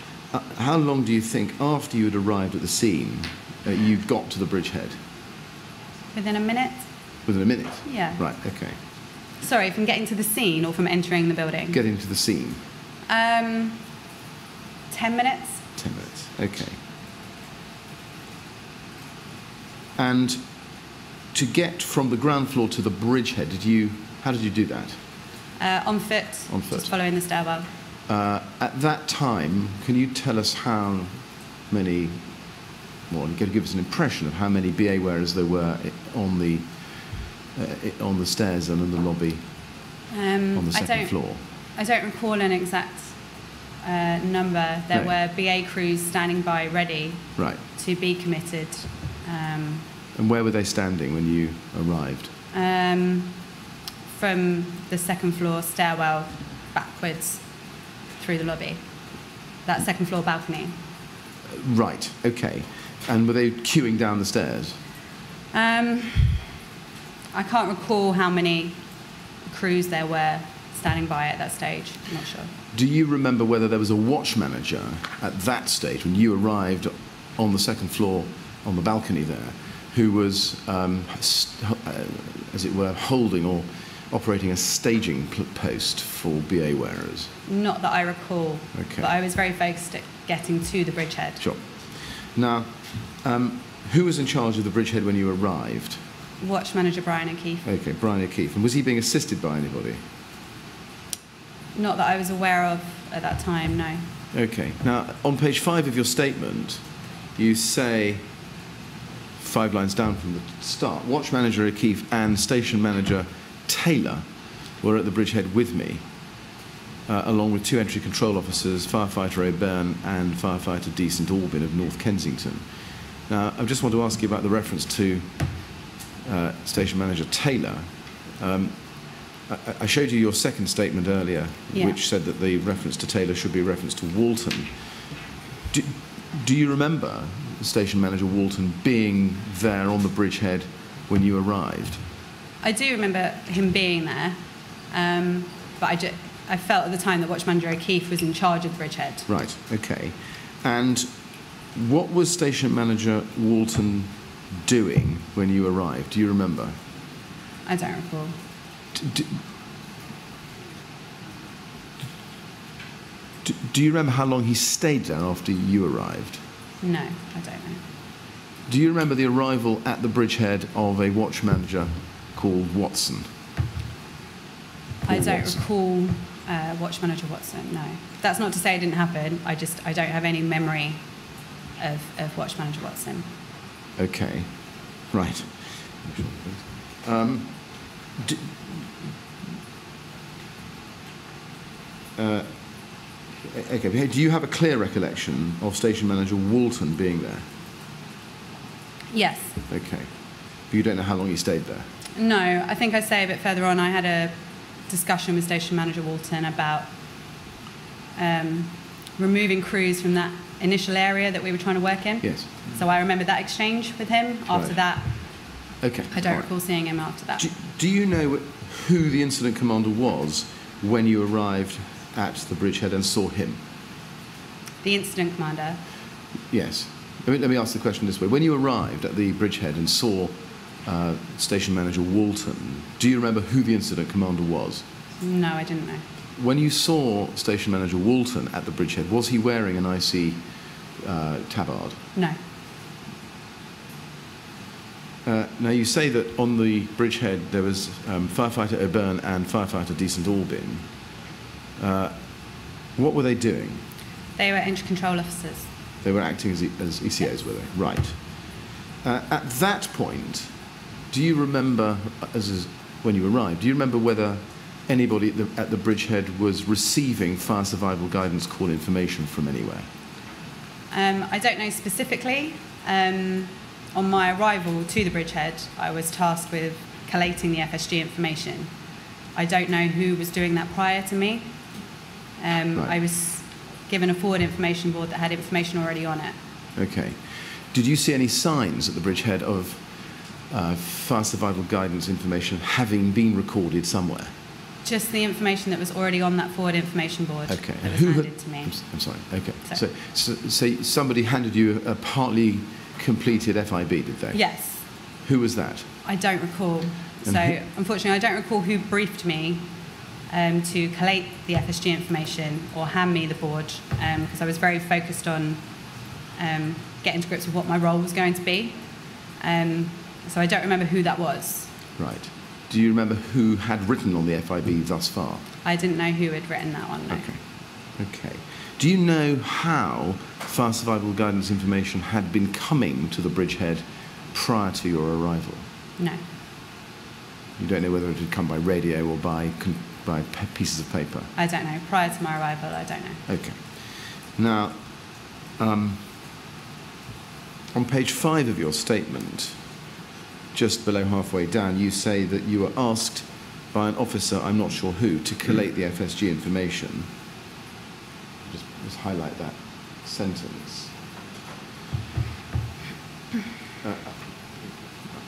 how long do you think after you had arrived at the scene you got to the bridgehead? Within a minute? Within a minute? Yeah. Right, okay. Sorry, from getting to the scene or from entering the building? Getting to the scene? 10 minutes. 10 minutes, okay. And to get from the ground floor to the bridgehead, how did you do that? On foot. On foot. Just following the stairwell. At that time, can you tell us how many, well, give us an impression of how many BA wearers there were on the stairs and in the lobby on the 2nd floor? I don't recall an exact number. There No. were BA crews standing by ready Right. to be committed. And where were they standing when you arrived? From the second floor stairwell backwards through the lobby. That second floor balcony. Right, okay. And were they queuing down the stairs? I can't recall how many crews there were standing by at that stage. I'm not sure. Do you remember whether there was a watch manager at that stage, when you arrived on the second floor on the balcony there, who was, as it were, holding or operating a staging post for BA wearers? Not that I recall, Okay. but I was very focused at getting to the bridgehead. Sure. Now, who was in charge of the bridgehead when you arrived? Watch manager Brian O'Keefe. Okay, Brian O'Keefe. And was he being assisted by anybody? Not that I was aware of at that time, no. Okay. Now, on page 5 of your statement, you say, 5 lines down from the start, Watch Manager O'Keefe and Station Manager Taylor were at the bridgehead with me, along with 2 entry control officers, Firefighter O'Byrne and Firefighter D. St Albin of North Kensington. Now, I just want to ask you about the reference to Station Manager Taylor. I showed you your second statement earlier, Yeah. which said that the reference to Taylor should be a reference to Walton. Do you remember Station Manager Walton being there on the bridgehead when you arrived? I do remember him being there, but I felt at the time that Watch Manager O'Keefe was in charge of the bridgehead. Right, okay. And what was Station Manager Walton doing when you arrived? Do you remember? I don't recall. Do you remember how long he stayed there after you arrived? No, I don't know. Do you remember the arrival at the bridgehead of a watch manager called Watson? I don't Watson. recall Watch Manager Watson, no. That's not to say it didn't happen, I don't have any memory of Watch Manager Watson. Okay, right. Okay, do you have a clear recollection of Station Manager Walton being there? Yes. Okay. But you don't know how long he stayed there? No, I think I say a bit further on, I had a discussion with Station Manager Walton about removing crews from that initial area that we were trying to work in. Yes. So I remember that exchange with him. After Right. that, Okay. I don't all right. recall seeing him after that. Do you know who the incident commander was when you arrived at the bridgehead and saw him? The incident commander. Yes. Let me ask the question this way. When you arrived at the bridgehead and saw Station Manager Walton, do you remember who the incident commander was? No, I didn't know. When you saw Station Manager Walton at the bridgehead, was he wearing an IC tabard? No. Now, you say that on the bridgehead there was Firefighter O'Byrne and Firefighter D. St Albin. What were they doing? They were entry control officers. They were acting as ECOs, were they? Right. At that point, do you remember, when you arrived, do you remember whether anybody at the bridgehead was receiving fire survival guidance call information from anywhere? I don't know specifically. On my arrival to the bridgehead, I was tasked with collating the FSG information. I don't know who was doing that prior to me. Right. I was given a forward information board that had information already on it. Okay. Did you see any signs at the bridgehead of fire survival guidance information having been recorded somewhere? Just the information that was already on that forward information board Okay. that was handed to me. I'm sorry. Okay. Sorry. So somebody handed you a partly completed FIB, did they? Yes. Who was that? I don't recall. And So, who- unfortunately, I don't recall who briefed me to collate the FSG information or hand me the board, because I was very focused on getting to grips with what my role was going to be. So I don't remember who that was. Right. Do you remember who had written on the FIB thus far? I didn't know who had written that one, no. Okay. Do you know how fire survival guidance information had been coming to the bridgehead prior to your arrival? No. You don't know whether it had come by radio or by pieces of paper? I don't know. Prior to my arrival, I don't know. Okay. Now, on page 5 of your statement, just below halfway down, you say that you were asked by an officer, I'm not sure who, to collate the FSG information. Just highlight that sentence.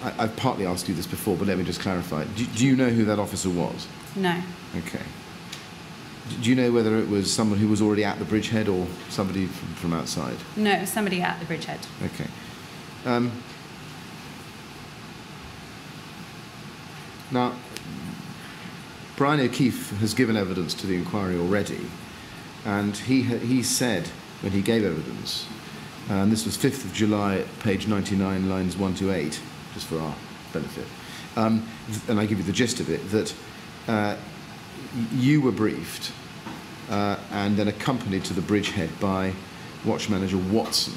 I've partly asked you this before, but let me just clarify. Do you know who that officer was? No. Okay. Do you know whether it was someone who was already at the bridgehead or somebody from outside? No, it was somebody at the bridgehead. Okay. Now, Brian O'Keefe has given evidence to the inquiry already, and he said when he gave evidence, and this was 5th of July, page 99, lines 1 to 8, just for our benefit, and I give you the gist of it, that you were briefed and then accompanied to the bridgehead by Watch Manager Watson.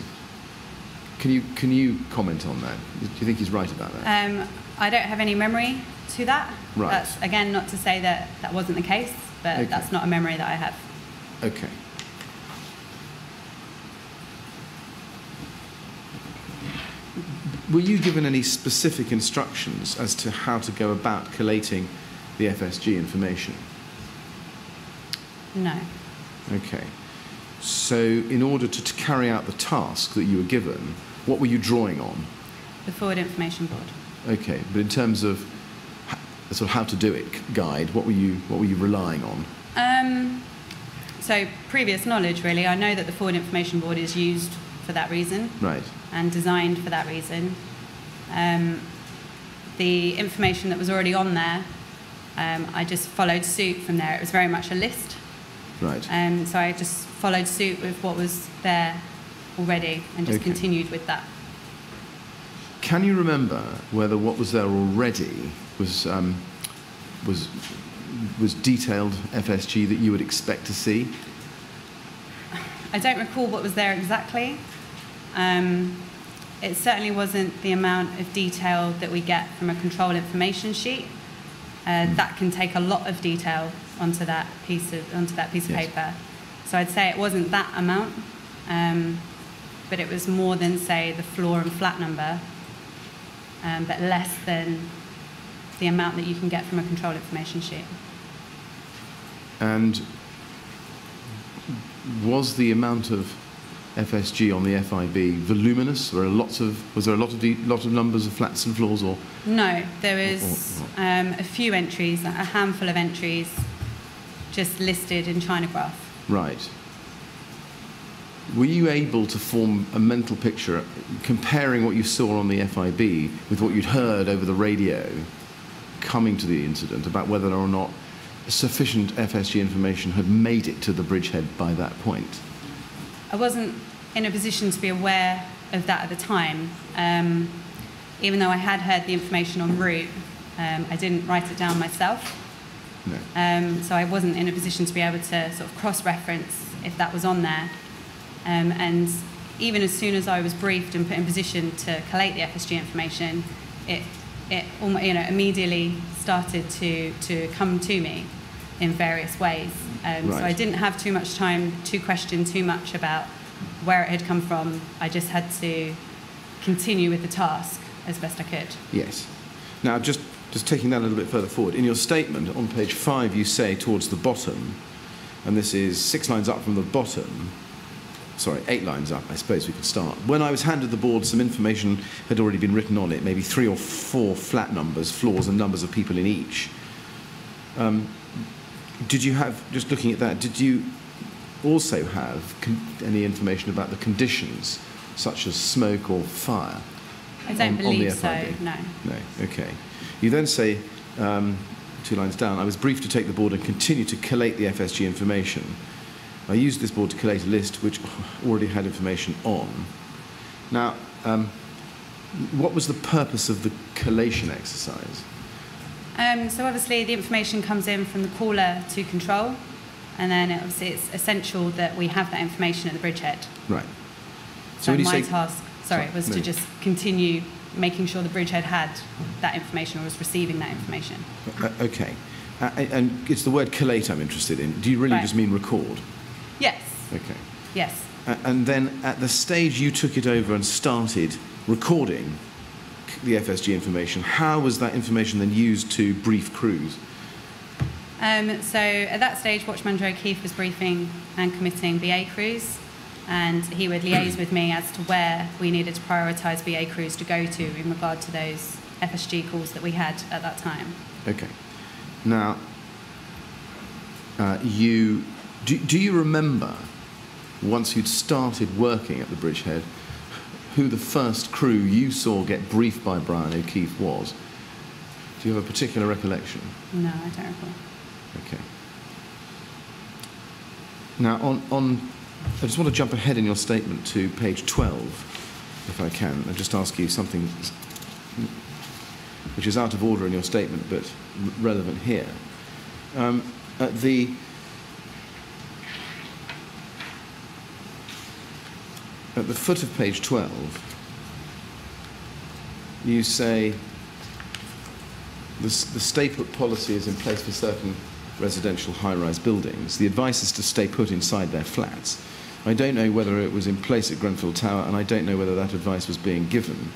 Can you comment on that? Do you think he's right about that? I don't have any memory to that. Right. That's, again, not to say that that wasn't the case, but Okay. that's not a memory that I have. Okay. Were you given any specific instructions as to how to go about collating the FSG information? No. Okay. So in order to carry out the task that you were given, what were you drawing on? The Forward Information Board. Okay, but in terms of sort of how to do it guide, what were you relying on? So previous knowledge, really. I know that the Forward Information Board is used for that reason. Right. And designed for that reason. The information that was already on there, I just followed suit from there. It was very much a list. Right. So I just followed suit with what was there already and just Okay. continued with that. Can you remember whether what was there already was detailed FSG that you would expect to see? I don't recall what was there exactly. It certainly wasn't the amount of detail that we get from a control information sheet. That can take a lot of detail onto that piece of Yes. paper. So I'd say it wasn't that amount, but it was more than, say, the floor and flat number, but less than the amount that you can get from a control information sheet. And was the amount of FSG on the FIB voluminous? Was there a lot of numbers of flats and floors, or? No, there was a few entries, a handful of entries, just listed in Chinograph. Right. Were you able to form a mental picture comparing what you saw on the FIB with what you'd heard over the radio coming to the incident about whether or not sufficient FSG information had made it to the bridgehead by that point? I wasn't in a position to be aware of that at the time. Even though I had heard the information en route, I didn't write it down myself. No. So I wasn't in a position to be able to sort of cross-reference if that was on there. And even as soon as I was briefed and put in position to collate the FSG information, it immediately started to come to me in various ways. Right. So I didn't have too much time to question too much about where it had come from. I just had to continue with the task as best I could. Yes. Now, just taking that a little bit further forward, in your statement on page 5, you say towards the bottom, and this is 6 lines up from the bottom, sorry, 8 lines up, I suppose we could start. When I was handed the board, some information had already been written on it, maybe 3 or 4 flat numbers, floors, and numbers of people in each. Did you have, just looking at that, did you also have any information about the conditions, such as smoke or fire? I don't believe so, FIB? no. No, okay. You then say, 2 lines down, I was briefed to take the board and continue to collate the FSG information. I used this board to collate a list which already had information on. Now, what was the purpose of the collation exercise? So obviously the information comes in from the caller to control, and then obviously it's essential that we have that information at the bridgehead. Right. So when you my say, task, was to just continue making sure the bridgehead had that information or was receiving that information. Okay. And it's the word collate I'm interested in. Do you really Right. just mean record? Yes. Okay. Yes. And then at the stage you took it over and started recording the FSG information, how was that information then used to brief crews? So at that stage, Watch Manager O'Keefe was briefing and committing BA crews, and he would liaise with me as to where we needed to prioritise BA crews to go to in regard to those FSG calls that we had at that time. Okay. Now, do you remember, once you'd started working at the bridgehead, who the first crew you saw get briefed by Brian O'Keefe was? Do you have a particular recollection? No, I don't recall. Okay. Now, I just want to jump ahead in your statement to page 12, if I can, and just ask you something which is out of order in your statement, but relevant here. At the foot of page 12, you say the stay put policy is in place for certain residential high-rise buildings. The advice is to stay put inside their flats. I don't know whether it was in place at Grenfell Tower, and I don't know whether that advice was being given.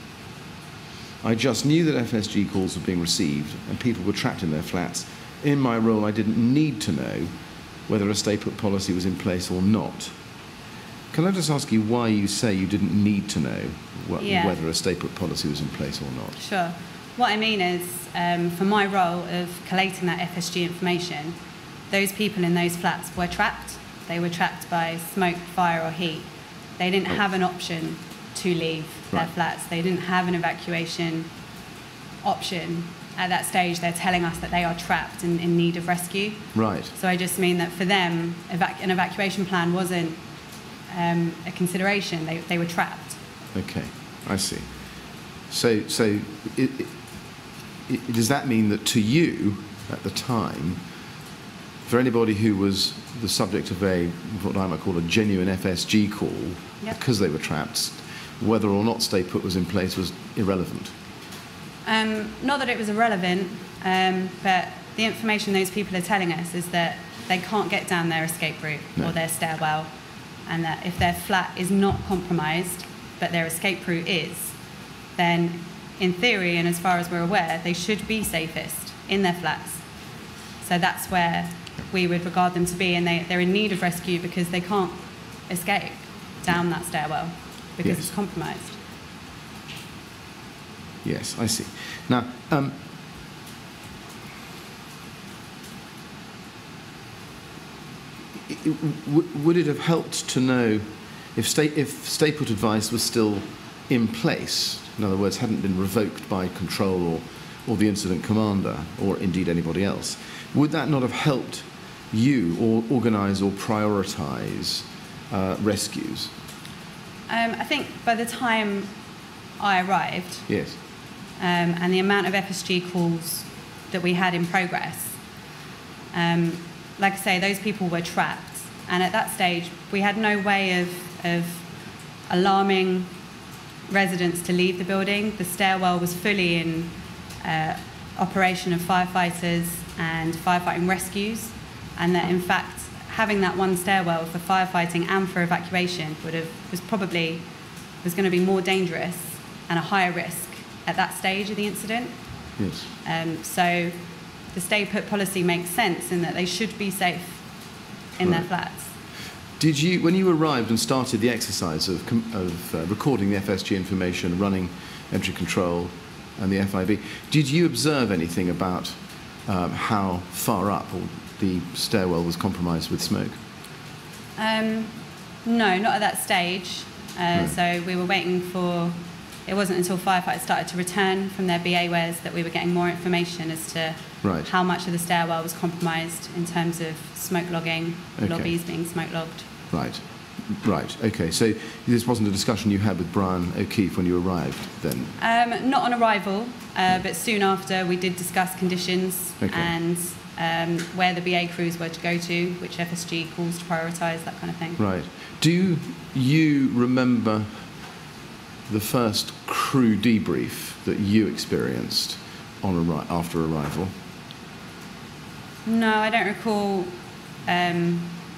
I just knew that FSG calls were being received and people were trapped in their flats. In my role, I didn't need to know whether a stay put policy was in place or not. Can I just ask you why you say you didn't need to know whether a stay put policy was in place or not? Sure. What I mean is, for my role of collating that FSG information, those people in those flats were trapped. They were trapped by smoke, fire or heat. They didn't have an option to leave their flats. They didn't have an evacuation option. At that stage, they're telling us that they are trapped and in need of rescue. Right. So I just mean that for them, an evacuation plan wasn't a consideration. They were trapped. Okay, I see. So does that mean that to you, at the time, for anybody who was the subject of what I might call a genuine FSG call, yep, because they were trapped, whether or not stay put was in place was irrelevant? Not that it was irrelevant, but the information those people are telling us is that they can't get down their escape route or their stairwell, and that if their flat is not compromised, but their escape route is, then in theory, and as far as we're aware, they should be safest in their flats. So that's where we would regard them to be, and they're in need of rescue because they can't escape down that stairwell because it's compromised. Yes, I see. Now, would it have helped to know if stay put advice was still in place? In other words, hadn't been revoked by control or the incident commander, or indeed anybody else. Would that not have helped you or organise or prioritise rescues? I think by the time I arrived, yes, and the amount of FSG calls that we had in progress, like I say, those people were trapped, and at that stage we had no way of alarming residents to leave the building. The stairwell was fully in operation of firefighters and firefighting rescues, and that in fact having that one stairwell for firefighting and for evacuation was going to be more dangerous and a higher risk at that stage of the incident. Yes. So the stay put policy makes sense in that they should be safe in their flats. Did you, when you arrived and started the exercise of recording the FSG information, running entry control and the FIB, did you observe anything about how far up the stairwell was compromised with smoke? No, not at that stage. No. So we were waiting for, it wasn't until firefighters started to return from their BA wares that we were getting more information as to how much of the stairwell was compromised in terms of smoke logging, lobbies being smoke logged. Right, okay. So this wasn't a discussion you had with Brian O'Keefe when you arrived then? Not on arrival, but soon after we did discuss conditions and where the BA crews were to go to, which FSG calls to prioritise, that kind of thing. Right. Do you remember the first crew debrief that you experienced after arrival? No, I don't recall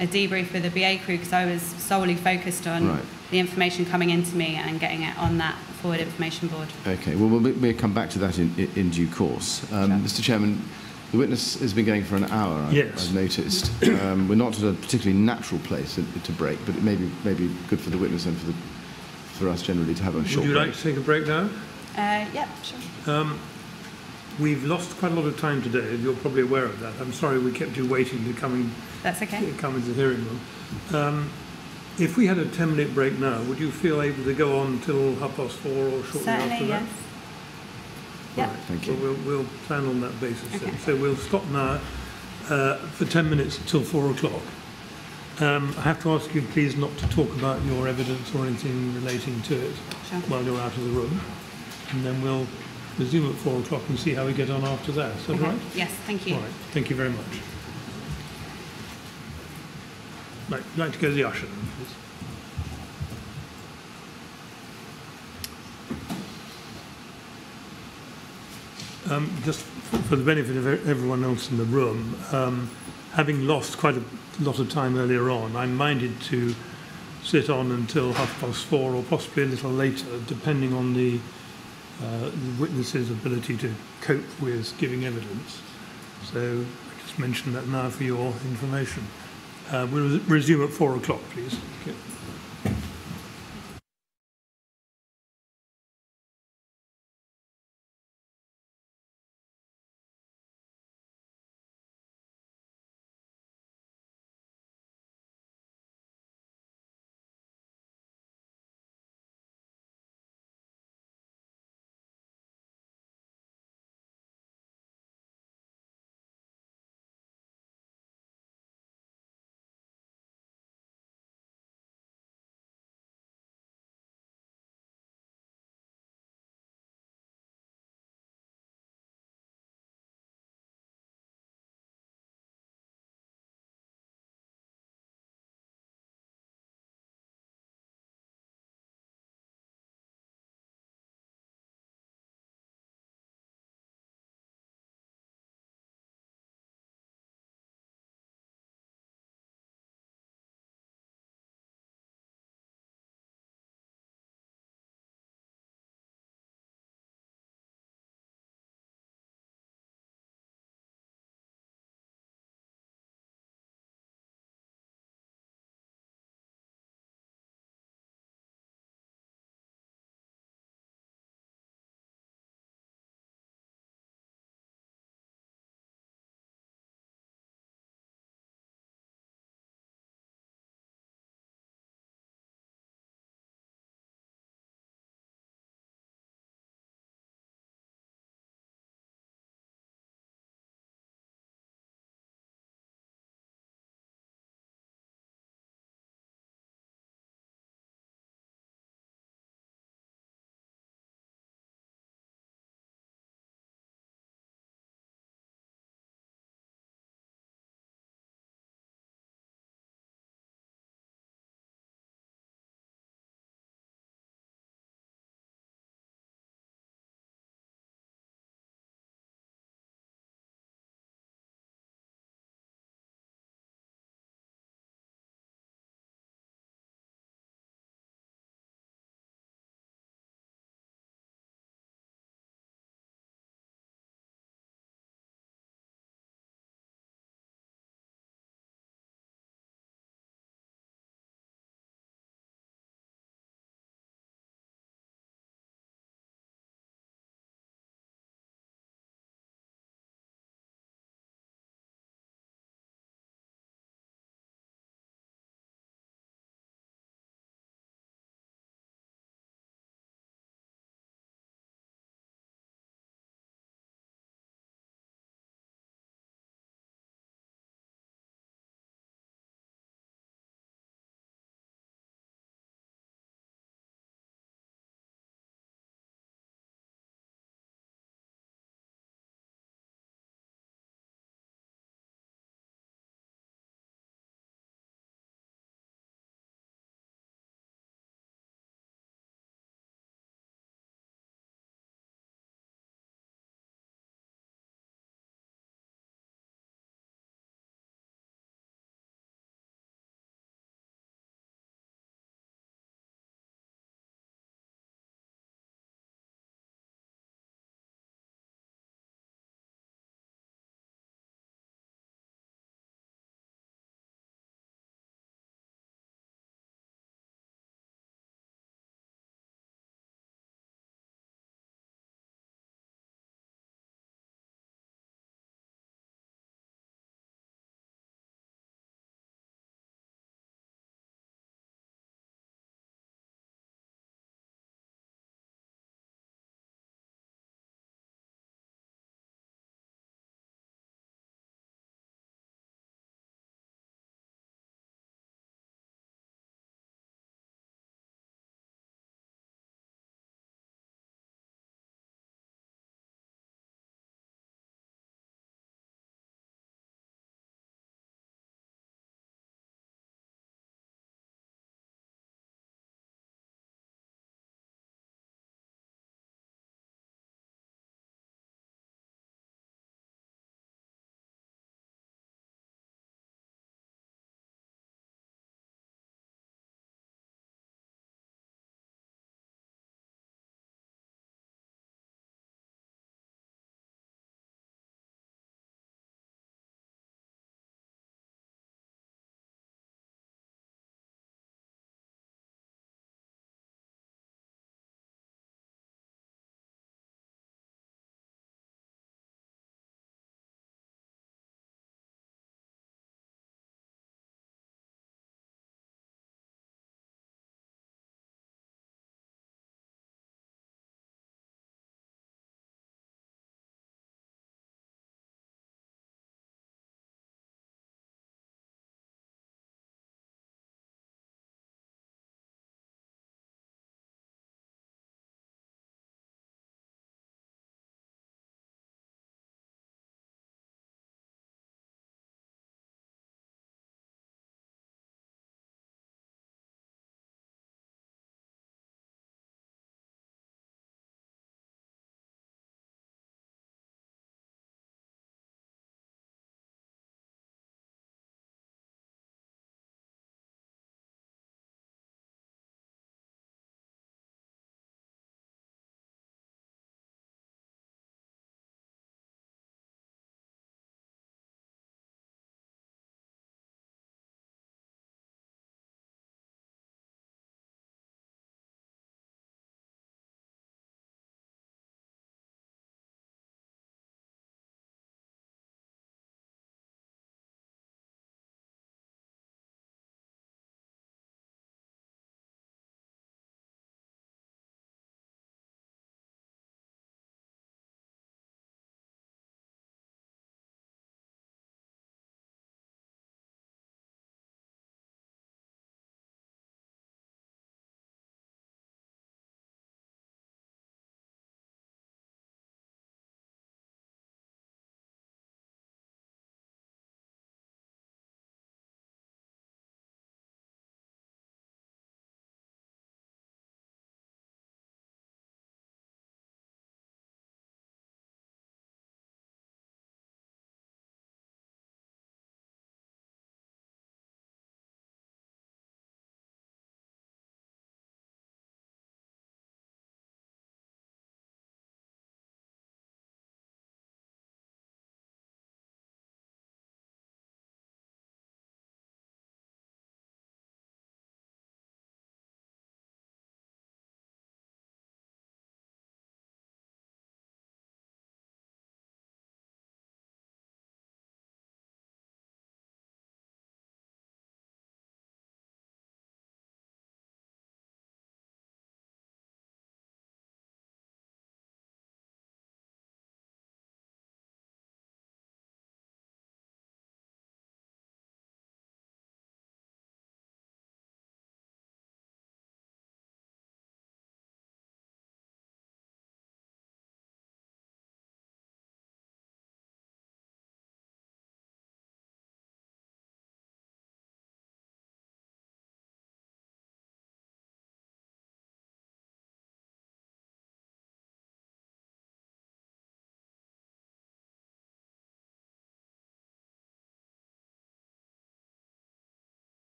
a debrief with the BA crew because I was solely focused on Right. the information coming into me and getting it on that forward information board. Okay, well, we'll come back to that in due course. Mr. Chairman, the witness has been going for an hour, Yes. I've noticed. We're not at a particularly natural place to break, but it may be good for the witness and for us generally to have a short Would you break. like to take a break now? Yeah, sure. We've lost quite a lot of time today, and you're probably aware of that. I'm sorry we kept you waiting to come That's okay. into the hearing room. If we had a 10-minute break now, would you feel able to go on till 4:30 or shortly Certainly, after that? yes. Yeah. Right, thank you. Well, we'll plan on that basis then. Okay. So we'll stop now for 10 minutes till 4 o'clock. I have to ask you, please, not to talk about your evidence or anything relating to it Sure. while you're out of the room. And then we'll resume at 4 o'clock and see how we get on after that. Is that Okay. right? Yes, thank you. All right. Thank you very much. Right. You'd like to go to the usher then, please? Just for the benefit of everyone else in the room, having lost quite a lot of time earlier on, I'm minded to sit on until 4:30 or possibly a little later, depending on the witness's ability to cope with giving evidence. So I just mention that now for your information. We'll resume at 4 o'clock, please. Okay.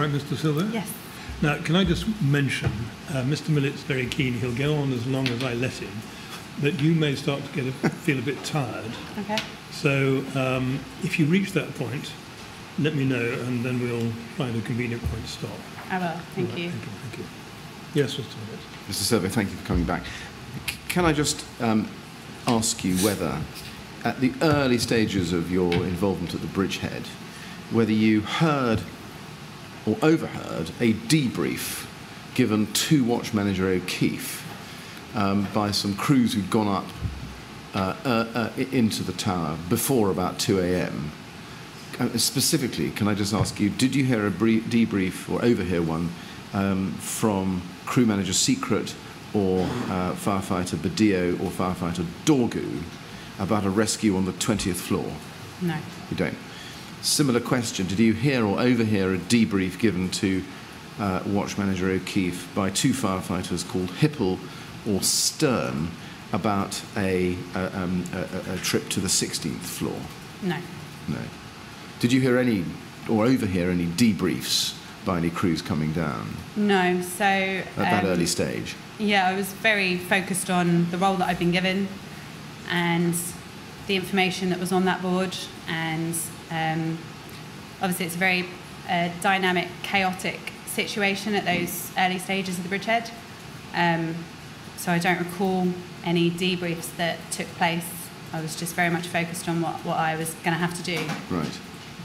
All right, Mr. Silver? Yes. Now, can I just mention, Mr. Millett's very keen, he'll go on as long as I let him, but you may start to feel a bit tired. Okay. So if you reach that point, let me know, and then we'll find a convenient point to stop. I will. Thank All right, you. Thank you. Yes, Mr. Millett. Mr. Silvo, thank you for coming back. Can I just ask you whether, at the early stages of your involvement at the bridgehead, whether you heard or overheard a debrief given to Watch Manager O'Keefe by some crews who'd gone up into the tower before about 2 a.m. Specifically, can I just ask you, did you hear a debrief or overhear one from Crew Manager Secret or Firefighter Badillo or Firefighter Dorgu about a rescue on the 20th floor? No. You don't. Similar question, did you hear or overhear a debrief given to Watch Manager O'Keefe by two firefighters called Hipple or Stern about a trip to the 16th floor? No. No. Did you hear any or overhear any debriefs by any crews coming down? No. So At that early stage? Yeah, I was very focused on the role that I'd been given and the information that was on that board, and obviously it's a very dynamic, chaotic situation at those early stages of the bridgehead. So I don't recall any debriefs that took place. I was just very much focused on what I was going to have to do. Right.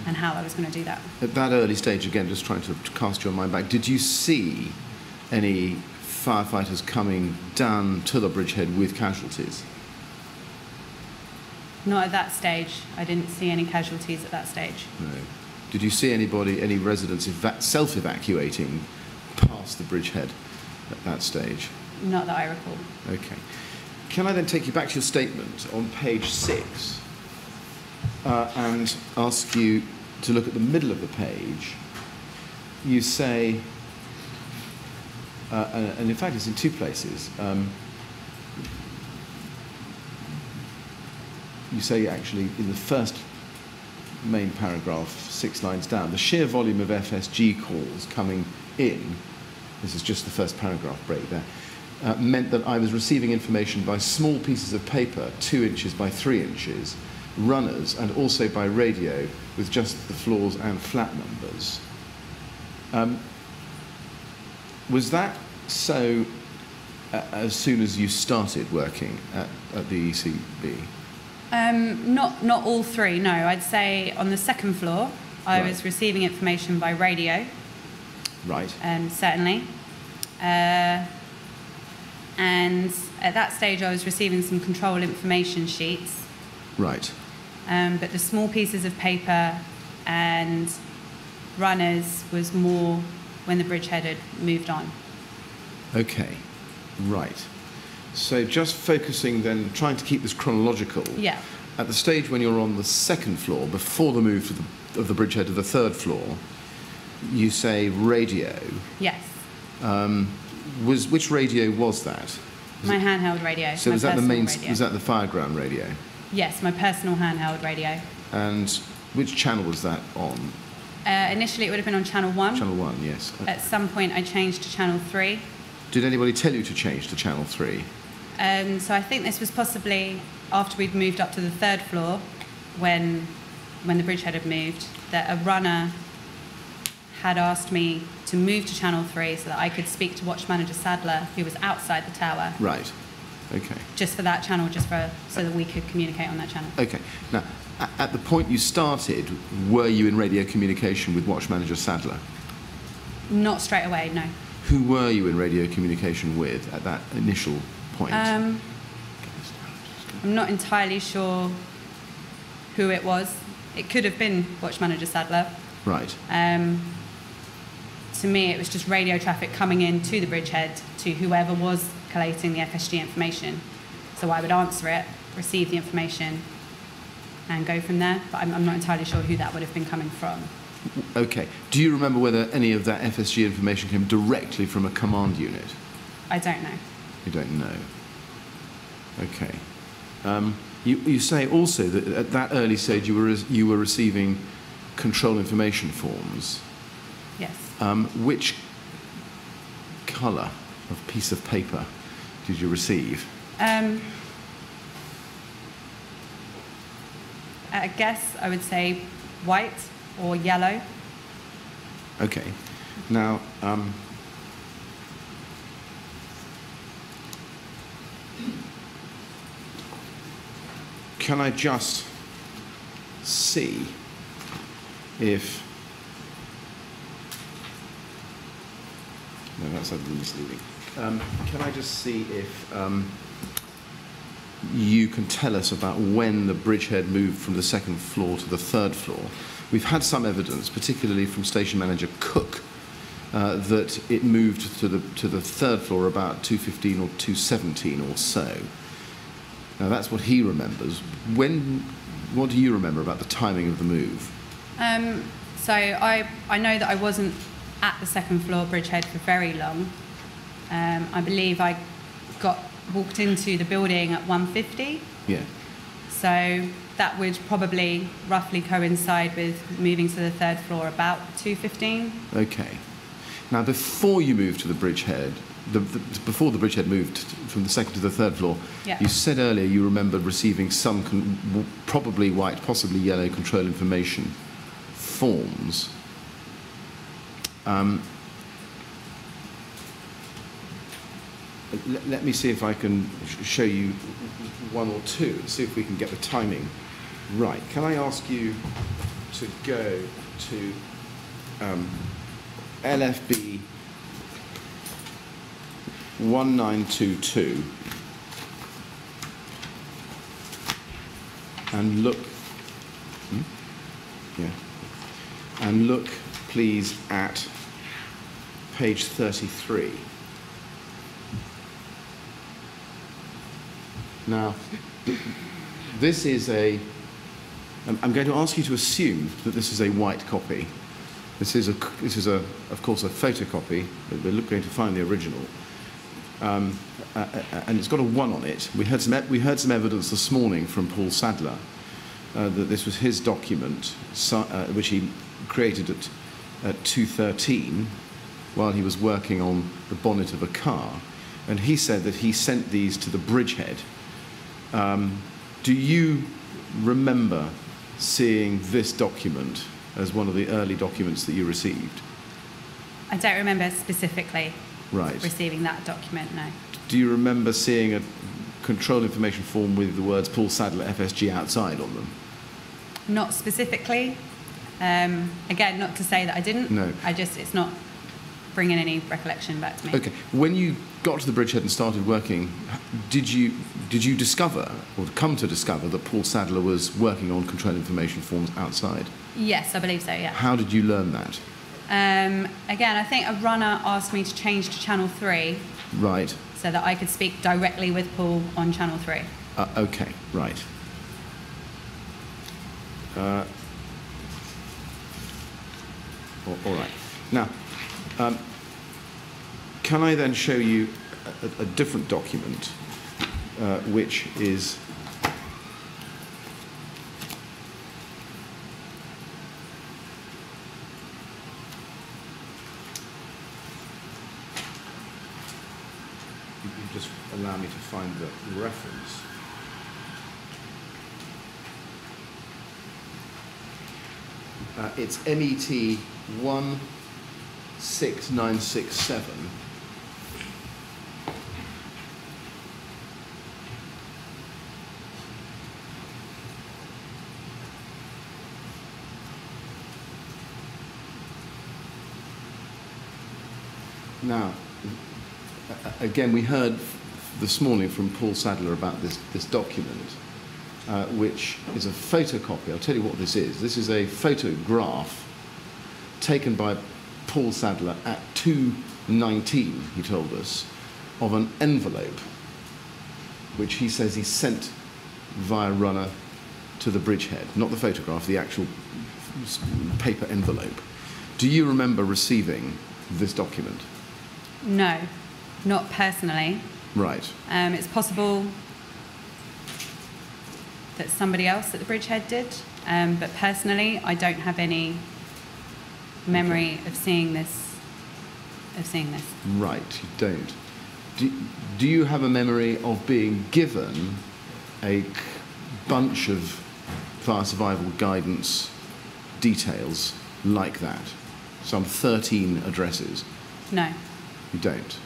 And how I was going to do that. At that early stage, again, just trying to cast your mind back, did you see any firefighters coming down to the bridgehead with casualties? Not at that stage. I didn't see any casualties at that stage. No. Did you see any residents self-evacuating past the bridgehead at that stage? Not that I recall. Okay. Can I then take you back to your statement on page 6 and ask you to look at the middle of the page? You say, and in fact it's in two places, you say actually in the first main paragraph, 6 lines down, the sheer volume of FSG calls coming in, this is just the first paragraph break there, meant that I was receiving information by small pieces of paper, 2 inches by 3 inches, runners, and also by radio with just the floors and flat numbers. Was that so as soon as you started working at the ECB? Not all 3, no. I'd say on the second floor, I Right. was receiving information by radio. Right. Certainly. And at that stage, I was receiving some control information sheets. Right. But the small pieces of paper and runners was more when the bridgehead had moved on. Okay. Right. So just focusing then, trying to keep this chronological. Yeah. At the stage when you're on the second floor, before the move of the bridgehead to the third floor, you say radio. Yes. Which radio was that? My handheld radio. So my was that the main? personal radio. Was that the fireground radio? Yes, my personal handheld radio. And which channel was that on? Initially, it would have been on channel 1. Channel 1, yes. At some point, I changed to channel 3. Did anybody tell you to change to channel 3? So I think this was possibly after we'd moved up to the third floor, when the bridgehead had moved, that a runner had asked me to move to channel 3 so that I could speak to Watch Manager Sadler, who was outside the tower. Right. Okay. Just for that channel, so that we could communicate on that channel. Okay. Now, at the point you started, were you in radio communication with Watch Manager Sadler? Not straight away, no. Who were you in radio communication with at that initial point? I'm not entirely sure who it was. It could have been Watch Manager Sadler. Right. To me, it was just radio traffic coming in to the bridgehead to whoever was collating the FSG information. So I would answer it, receive the information, and go from there. But I'm not entirely sure who that would have been coming from. Okay. Do you remember whether any of that FSG information came directly from a command unit? I don't know. You don't know. Okay. You say also that at that early stage you were receiving control information forms. Yes. Which colour of piece of paper did you receive? I guess I would say white or yellow. Okay. Now, can I just see if... No, that's utterly misleading. Can I just see if you can tell us about when the bridgehead moved from the second floor to the third floor? We've had some evidence, particularly from station manager Cook, that it moved to the third floor about 2:15 or 2:17 or so. Now that's what he remembers. What do you remember about the timing of the move? So I know that I wasn't at the second floor bridgehead for very long. I believe I walked into the building at 1:50. Yeah. So that would probably roughly coincide with moving to the third floor about 2:15. Okay. Now, before you moved to the bridgehead, before the bridgehead moved from the second to the third floor, Yeah. you said earlier you remembered receiving some probably white, possibly yellow control information forms. Let me see if I can show you one or two, see if we can get the timing right. Can I ask you to go to LFB 1922 and look, and look, please, at page 33. Now, this is I'm going to ask you to assume that this is a white copy. This is of course, a photocopy, but we're going to find the original. And it's got a 1 on it. We heard some evidence this morning from Paul Sadler that this was his document, which he created at 2:13 while he was working on the bonnet of a car. And he said that he sent these to the bridgehead. Do you remember seeing this document as one of the early documents that you received? I don't remember specifically Right. receiving that document, no. Do you remember seeing a control information form with the words Paul Sadler FSG outside on them? Not specifically. Again, not to say that I didn't. No. It's not bringing any recollection back to me. Okay. When you got to the bridgehead and started working, did you discover, or come to discover, that Paul Sadler was working on control information forms outside? Yes, I believe so, yeah. How did you learn that? Again, I think a runner asked me to change to channel 3 Right. so that I could speak directly with Paul on channel 3. Okay, right. All right. Now, can I then show you a different document, which is you just allow me to find the reference. It's MET 16967. Now, again, we heard this morning from Paul Sadler about this document, which is a photocopy. I'll tell you what this is. This is a photograph taken by Paul Sadler at 2:19, he told us, of an envelope, which he says he sent via runner to the bridgehead. Not the photograph, the actual paper envelope. Do you remember receiving this document? No, not personally. Right. It's possible that somebody else at the bridgehead did, but personally, I don't have any memory of seeing this. Right, you don't. Do you have a memory of being given a bunch of fire survival guidance details like that? Some 13 addresses? No. You don't?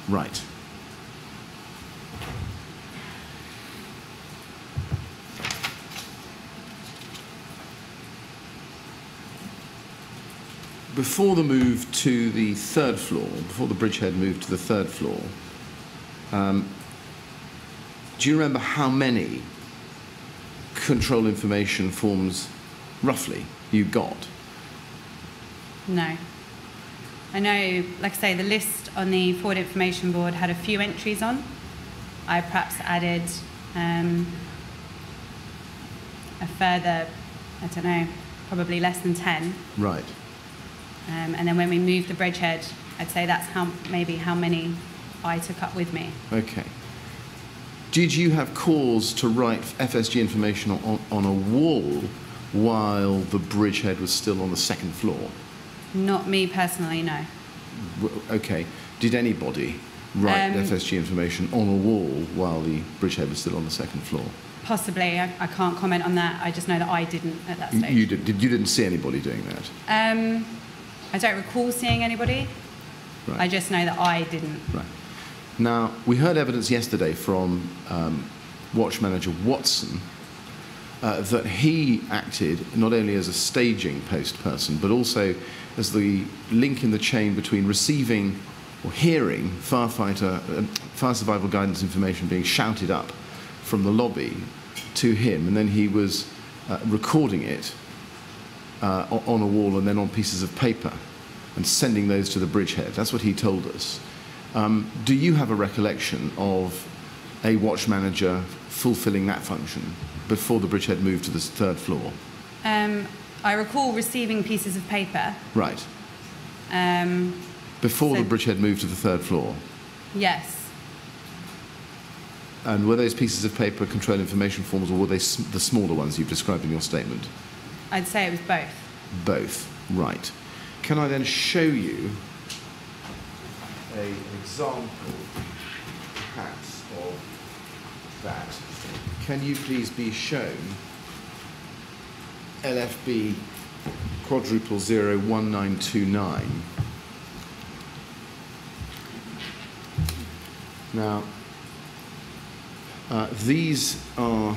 Right. Before the move to the third floor, before the bridgehead moved to the third floor, do you remember how many control information forms, roughly, you got? No. I know, like I say, the list on the forward information board had a few entries on. I perhaps added a further, I don't know, probably less than 10. Right. And then when we moved the bridgehead, I'd say that's maybe how many I took up with me. Okay. Did you have cause to write FSG information on a wall while the bridgehead was still on the second floor? Not me personally, no. Okay. Did anybody write FSG information on a wall while the bridgehead was still on the second floor? Possibly. I can't comment on that. I just know that I didn't at that stage. You didn't see anybody doing that? I don't recall seeing anybody. Right. I just know that I didn't. Right. Now, we heard evidence yesterday from Watch Manager Watson that he acted not only as a staging post person, but also as the link in the chain between receiving or hearing fire survival guidance information being shouted up from the lobby to him, and then he was recording it on a wall and then on pieces of paper and sending those to the bridgehead. That's what he told us. Do you have a recollection of a watch manager fulfilling that function before the bridgehead moved to the third floor? I recall receiving pieces of paper. Right. Before the bridgehead moved to the third floor? Yes. And were those pieces of paper control information forms, or were they the smaller ones you've described in your statement? I'd say it was both. Both, right. Can I then show you an example, perhaps, of that? Can you please be shown LFB quadruple 01929? Now, these are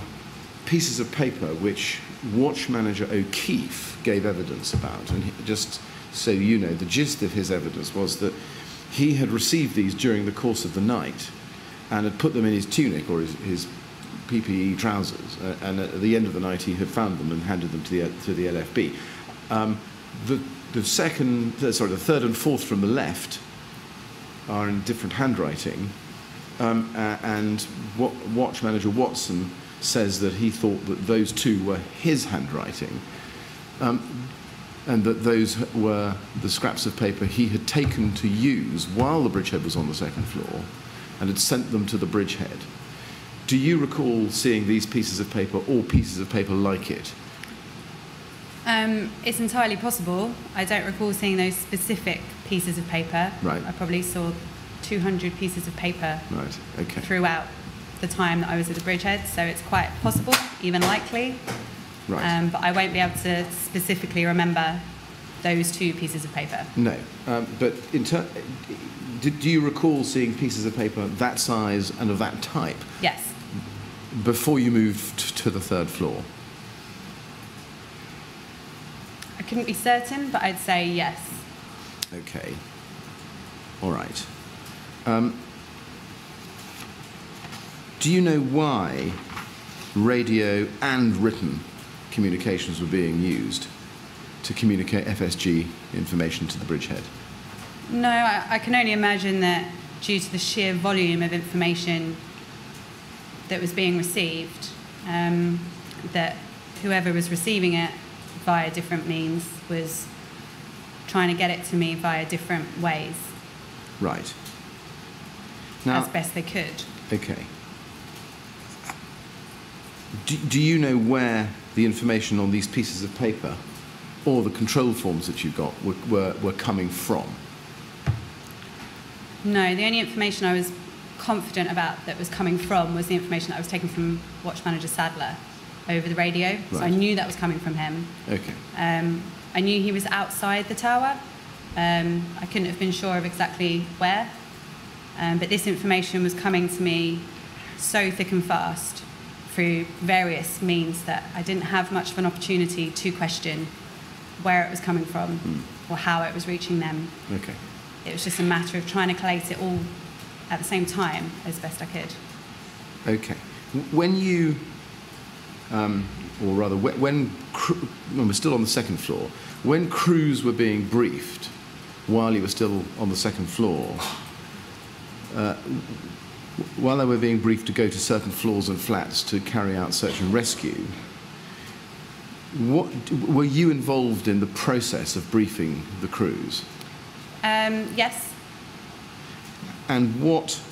pieces of paper which Watch Manager O'Keefe gave evidence about. And just so you know, the gist of his evidence was that he had received these during the course of the night and had put them in his tunic or his PPE trousers. And at the end of the night, he had found them and handed them to the LFB. The third and fourth from the left are in different handwriting. And Watch Manager Watson says that he thought that those two were his handwriting, and that those were the scraps of paper he had taken to use while the bridgehead was on the second floor and had sent them to the bridgehead. Do you recall seeing these pieces of paper or pieces of paper like it? It's entirely possible. I don't recall seeing those specific pieces of paper. Right. I probably saw 200 pieces of paper Right. Okay. throughout the time that I was at the bridgehead, so it's quite possible, even likely. Right. But I won't be able to specifically remember those two pieces of paper. No. But do you recall seeing pieces of paper that size and of that type? Yes. Before you moved to the third floor? I couldn't be certain, but I'd say yes. Okay. All right. Do you know why radio and written communications were being used to communicate FSG information to the bridgehead? No, I can only imagine that due to the sheer volume of information that was being received, that whoever was receiving it via different means was trying to get it to me via different ways. Right. Now, as best they could. Okay. Do you know where the information on these pieces of paper or the control forms that you got were coming from? No, the only information I was confident about that was coming from was the information that I was taking from Watch Manager Sadler over the radio. Right. So I knew that was coming from him. Okay. I knew he was outside the tower. I couldn't have been sure of exactly where. But this information was coming to me so thick and fast through various means that I didn't have much of an opportunity to question where it was coming from or how it was reaching them. Okay. It was just a matter of trying to collate it all at the same time as best I could. Okay. When you, or rather, when we're still on the second floor, when crews were being briefed while you were still on the second floor, while they were being briefed to go to certain floors and flats to carry out search and rescue, were you involved in the process of briefing the crews? Yes. And what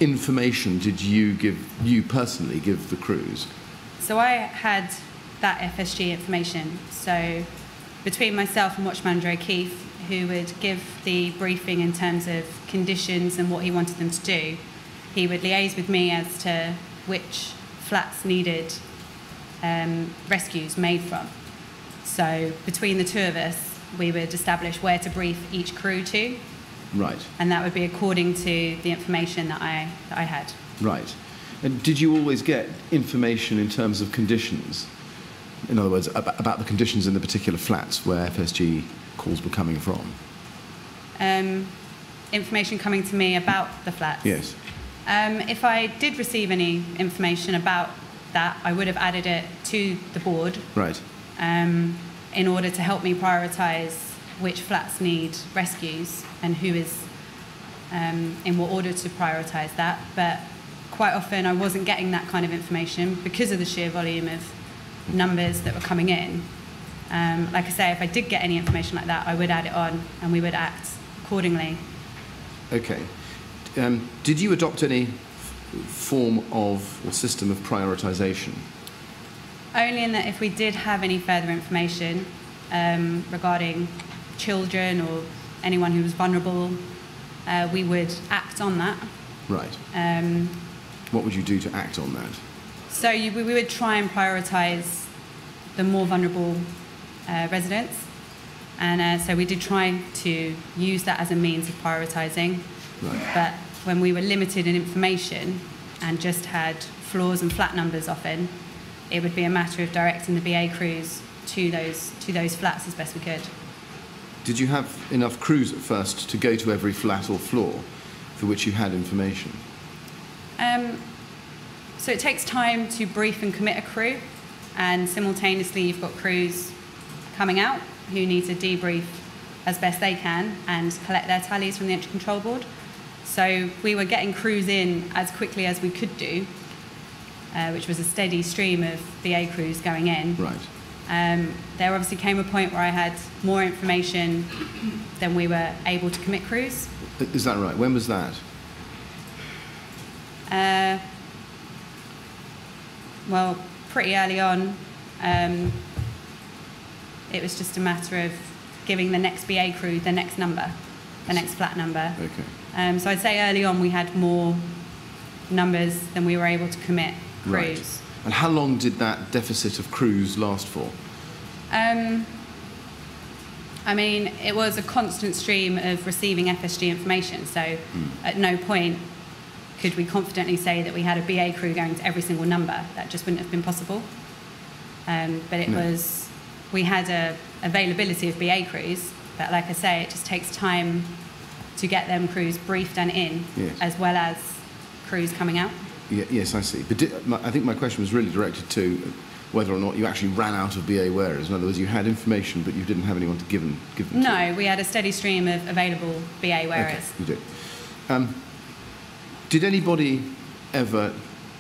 information did you personally give the crews? So I had that FSG information. So between myself and Watch Manager O'Keefe, who would give the briefing in terms of conditions and what he wanted them to do, he would liaise with me as to which flats needed rescues made from. So between the two of us, we would establish where to brief each crew to. Right. And that would be according to the information that I had. Right. And did you always get information in terms of conditions? In other words, about the conditions in the particular flats where FSG calls were coming from? Information coming to me about the flats? Yes. If I did receive any information about that, I would have added it to the board. Right. In order to help me prioritise which flats need rescues and who is in what order to prioritise that. But quite often I wasn't getting that kind of information because of the sheer volume of numbers that were coming in. Like I say, if I did get any information like that, I would add it on and we would act accordingly. Okay. Did you adopt any form of or system of prioritisation? Only in that if we did have any further information regarding children or anyone who was vulnerable, we would act on that. Right. What would you do to act on that? So we would try and prioritise the more vulnerable residents. And so we did try to use that as a means of prioritising. Right. But when we were limited in information and just had floors and flat numbers often, it would be a matter of directing the BA crews to those flats as best we could. Did you have enough crews at first to go to every flat or floor for which you had information? So it takes time to brief and commit a crew, and simultaneously you've got crews coming out who need to debrief as best they can and collect their tallies from the entry control board. So we were getting crews in as quickly as we could do, which was a steady stream of BA crews going in. Right. There obviously came a point where I had more information than we were able to commit crews. Is that right? When was that? Well, pretty early on. It was just a matter of giving the next BA crew the next number, the next flat number. Okay. So I'd say early on we had more numbers than we were able to commit crews. Right. And how long did that deficit of crews last for? I mean, it was a constant stream of receiving FSG information, so at no point could we confidently say that we had a BA crew going to every single number. That just wouldn't have been possible. But it was, we had a availability of BA crews, but like I say, it just takes time to get them crews briefed and in, yes, as well as crews coming out. Yeah, yes, I see. But I think my question was really directed to whether or not you actually ran out of BA wearers. In other words, you had information, but you didn't have anyone to give them to. No, we had a steady stream of available BA wearers. Okay, you did. Did anybody ever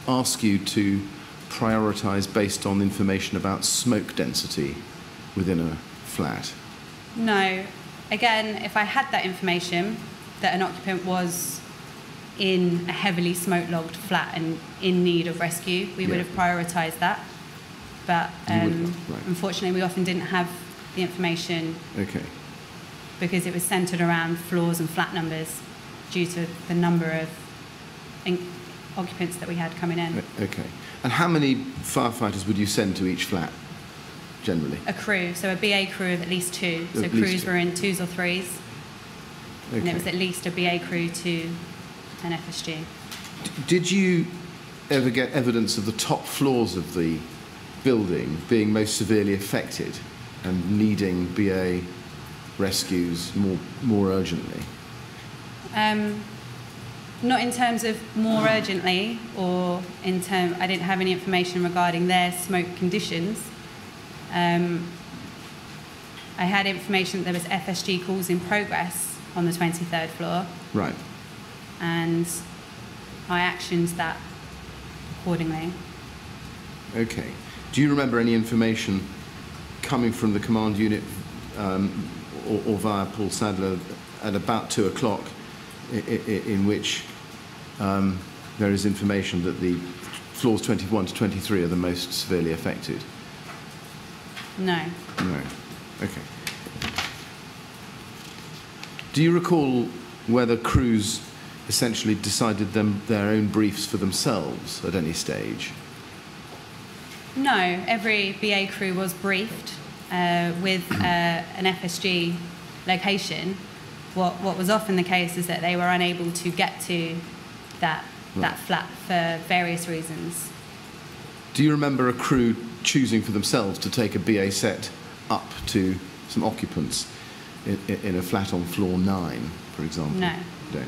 ask you to prioritise based on information about smoke density within a flat? No. Again, if I had that information that an occupant was in a heavily smoke-logged flat and in need of rescue, we would have prioritised that. But right. unfortunately, we often didn't have the information Okay. because it was centred around floors and flat numbers due to the number of occupants that we had coming in. Okay. And how many firefighters would you send to each flat, generally? A crew, so a BA crew of at least 2. So At least crews 2. were in 2s or 3s, and Okay. it was at least a BA crew to an FSG. Did you ever get evidence of the top floors of the building being most severely affected and needing BA rescues more urgently? Not in terms of more urgently, or in term. I didn't have any information regarding their smoke conditions. I had information that there was FSG calls in progress on the 23rd floor, Right. and I actioned that accordingly. Okay. Do you remember any information coming from the command unit or via Paul Sadler at about 2 o'clock in which there is information that the floors 21 to 23 are the most severely affected? No. No. Okay. Do you recall whether crews essentially decided their own briefs for themselves at any stage? No, every BA crew was briefed with an FSG location. What was often the case is that they were unable to get to that flat for various reasons. Do you remember a crew choosing for themselves to take a BA set up to some occupants in a flat on floor 9, for example? No. You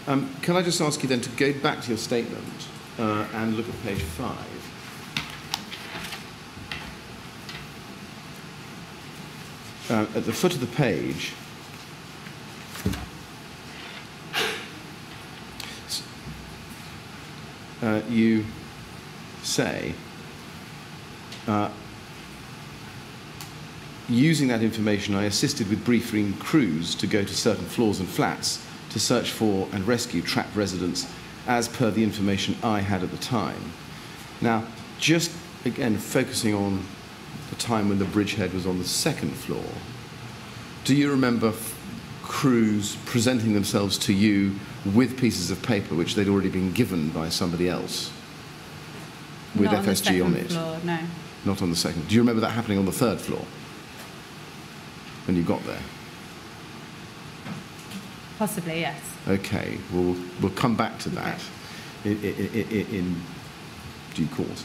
don't. Can I just ask you then to go back to your statement and look at page 5? At the foot of the page, you say, using that information, I assisted with briefing crews to go to certain floors and flats to search for and rescue trapped residents as per the information I had at the time. Now, just again focusing on the time when the bridgehead was on the 2nd floor, do you remember crews presenting themselves to you with pieces of paper which they'd already been given by somebody else with Not FSG on on the it? second floor, no. Not on the 2nd. Do you remember that happening on the 3rd floor when you got there? Possibly, yes. Okay, we'll come back to that in due course.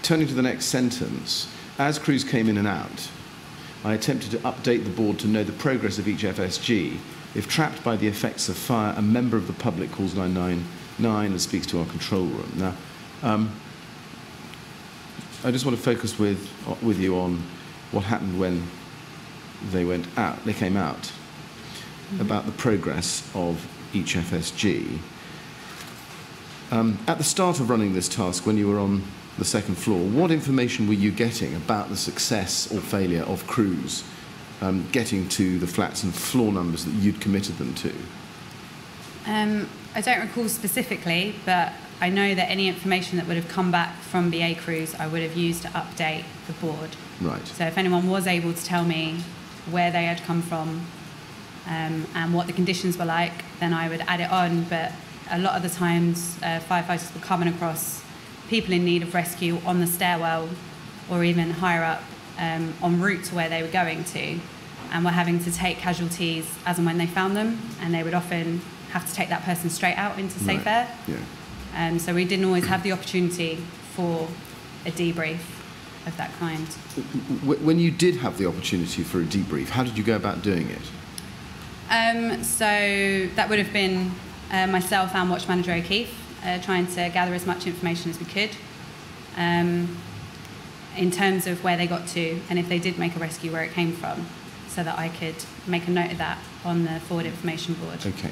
Turning to the next sentence, as crews came in and out, I attempted to update the board to know the progress of each FSG. If trapped by the effects of fire, a member of the public calls 999 and speaks to our control room. Now, I just want to focus with you on what happened when they went out. They came out. About the progress of each FSG. At the start of running this task, when you were on the 2nd floor, what information were you getting about the success or failure of crews getting to the flats and floor numbers that you'd committed them to? I don't recall specifically, but I know that any information that would have come back from BA crews, I would have used to update the board. Right. So if anyone was able to tell me where they had come from, and what the conditions were like, then I would add it on. But a lot of the times, firefighters were coming across people in need of rescue on the stairwell or even higher up en route to where they were going to, and were having to take casualties as and when they found them, and they would often have to take that person straight out into safe air. Yeah. So we didn't always have the opportunity for a debrief of that kind. When you did have the opportunity for a debrief, how did you go about doing it? So that would have been myself and Watch Manager O'Keefe trying to gather as much information as we could in terms of where they got to and if they did make a rescue, where it came from, so that I could make a note of that on the forward information board. Okay.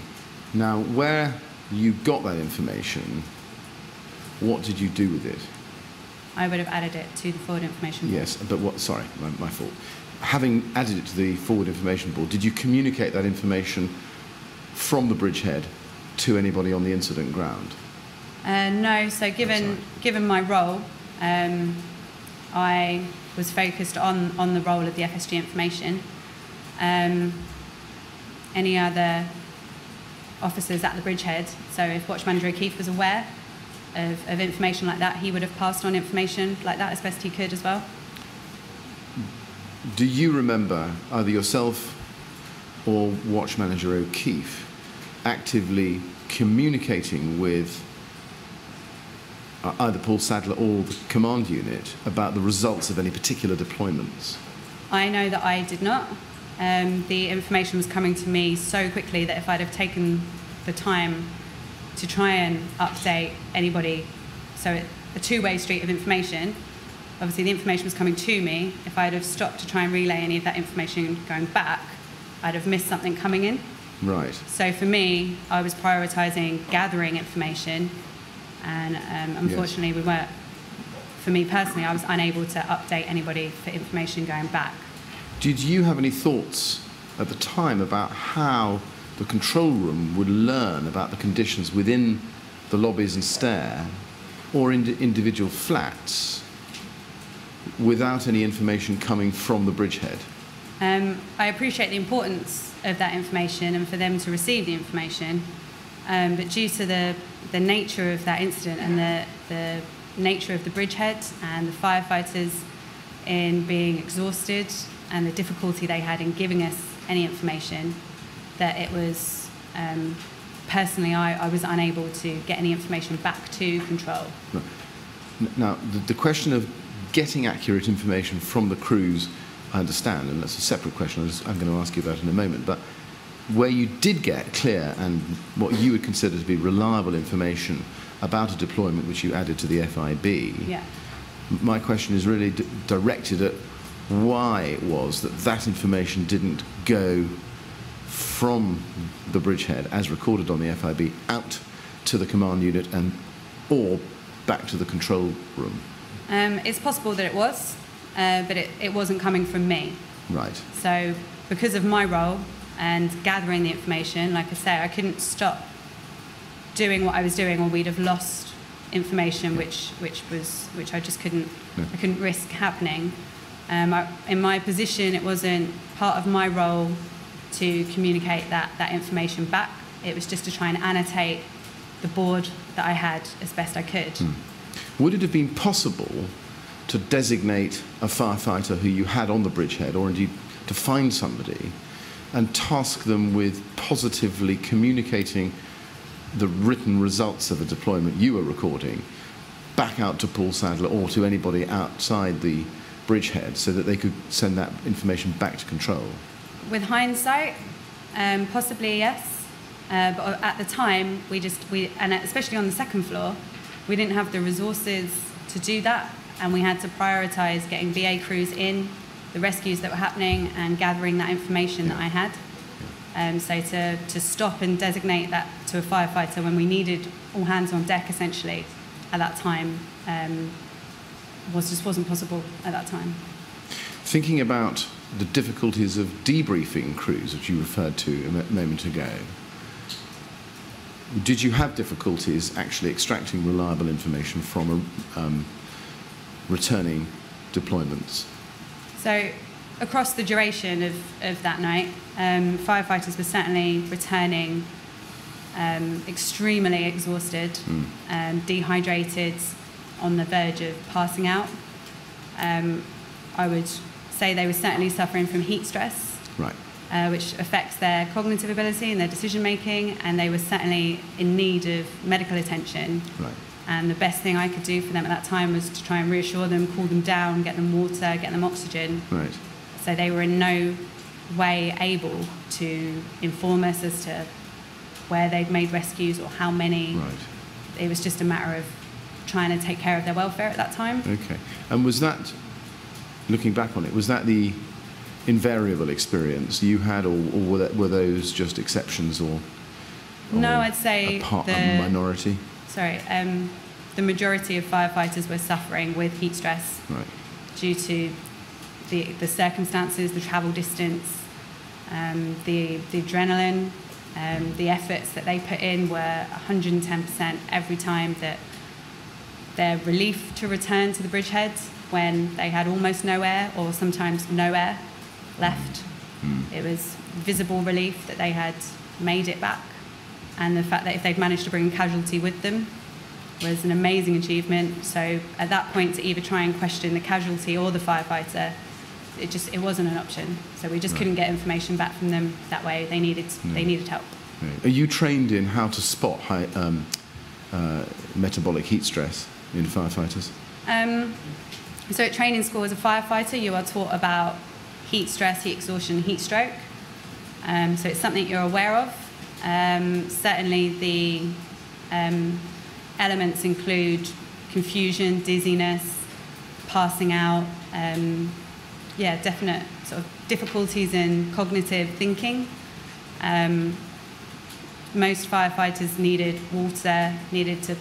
Now, where you got that information, what did you do with it? I would have added it to the forward information board. Yes, but what? Sorry, my fault. Having added it to the forward information board, did you communicate that information from the bridgehead to anybody on the incident ground? No. So given my role, I was focused on the role of the FSG information. Any other officers at the bridgehead, so if Watch Manager O'Keefe was aware of information like that, he would have passed on information like that as best he could as well. Do you remember either yourself or Watch Manager O'Keefe actively communicating with either Paul Sadler or the command unit about the results of any particular deployments? I know that I did not. The information was coming to me so quickly that if I'd have taken the time to try and update anybody, so a two-way street of information, obviously the information was coming to me. If I'd have stopped to try and relay any of that information going back, I'd have missed something coming in. Right. So for me, I was prioritising gathering information, and unfortunately we weren't, for me personally, I was unable to update anybody for information going back. Did you have any thoughts at the time about how the control room would learn about the conditions within the lobbies and stair or individual flats without any information coming from the bridgehead? I appreciate the importance of that information and for them to receive the information, but due to the nature of that incident and the nature of the bridgehead and the firefighters in being exhausted and the difficulty they had in giving us any information, that it was, personally, I was unable to get any information back to control. Now, the question of getting accurate information from the crews, I understand, and that's a separate question I'm going to ask you about in a moment, but where you did get clear and what you would consider to be reliable information about a deployment which you added to the FIB, yeah. My question is really directed at why it was that that information didn't go from the bridgehead as recorded on the FIB out to the command unit and or back to the control room. It's possible that it was, but it wasn't coming from me. Right. So because of my role and gathering the information, like I say, I couldn't stop doing what I was doing, or we'd have lost information which I just couldn't. No. I couldn't risk happening. In my position, it wasn't part of my role to communicate that information back. It was just to try and annotate the board that I had as best I could. Would it have been possible to designate a firefighter who you had on the bridgehead, or indeed to find somebody and task them with positively communicating the written results of a deployment you were recording back out to Paul Sadler or to anybody outside the bridgehead so that they could send that information back to control? With hindsight, possibly yes. But at the time, and especially on the second floor, we didn't have the resources to do that, and we had to prioritise getting VA crews in, the rescues that were happening, and gathering that information that I had. So to stop and designate that to a firefighter when we needed all hands on deck, essentially, at that time, wasn't possible at that time. Thinking about the difficulties of debriefing crews, which you referred to a moment ago, did you have difficulties actually extracting reliable information from returning deployments? So across the duration of that night, firefighters were certainly returning extremely exhausted, dehydrated, on the verge of passing out. I would say they were certainly suffering from heat stress, right, which affects their cognitive ability and their decision making, and they were certainly in need of medical attention. Right. And the best thing I could do for them at that time was to try and reassure them, cool them down, get them water, get them oxygen. Right. So they were in no way able to inform us as to where they'd made rescues or how many. Right. It was just a matter of trying to take care of their welfare at that time. Okay. And was that, looking back on it, was that the invariable experience you had, or were those just exceptions, or no, I'd say a minority? Sorry, the majority of firefighters were suffering with heat stress, right, due to the circumstances, the travel distance, the adrenaline, the efforts that they put in were 110% every time that their relief to return to the bridgehead when they had almost no air or sometimes no air left. It was visible relief that they had made it back, and the fact that if they'd managed to bring a casualty with them was an amazing achievement. So at that point, to either try and question the casualty or the firefighter, it wasn't an option. So we just couldn't get information back from them that way. They needed help. Right. Are you trained in how to spot high metabolic heat stress in firefighters? So at training school as a firefighter, you are taught about heat stress, heat exhaustion, heat stroke. So it's something you're aware of. Certainly the elements include confusion, dizziness, passing out, definite sort of difficulties in cognitive thinking. Most firefighters needed water, needed to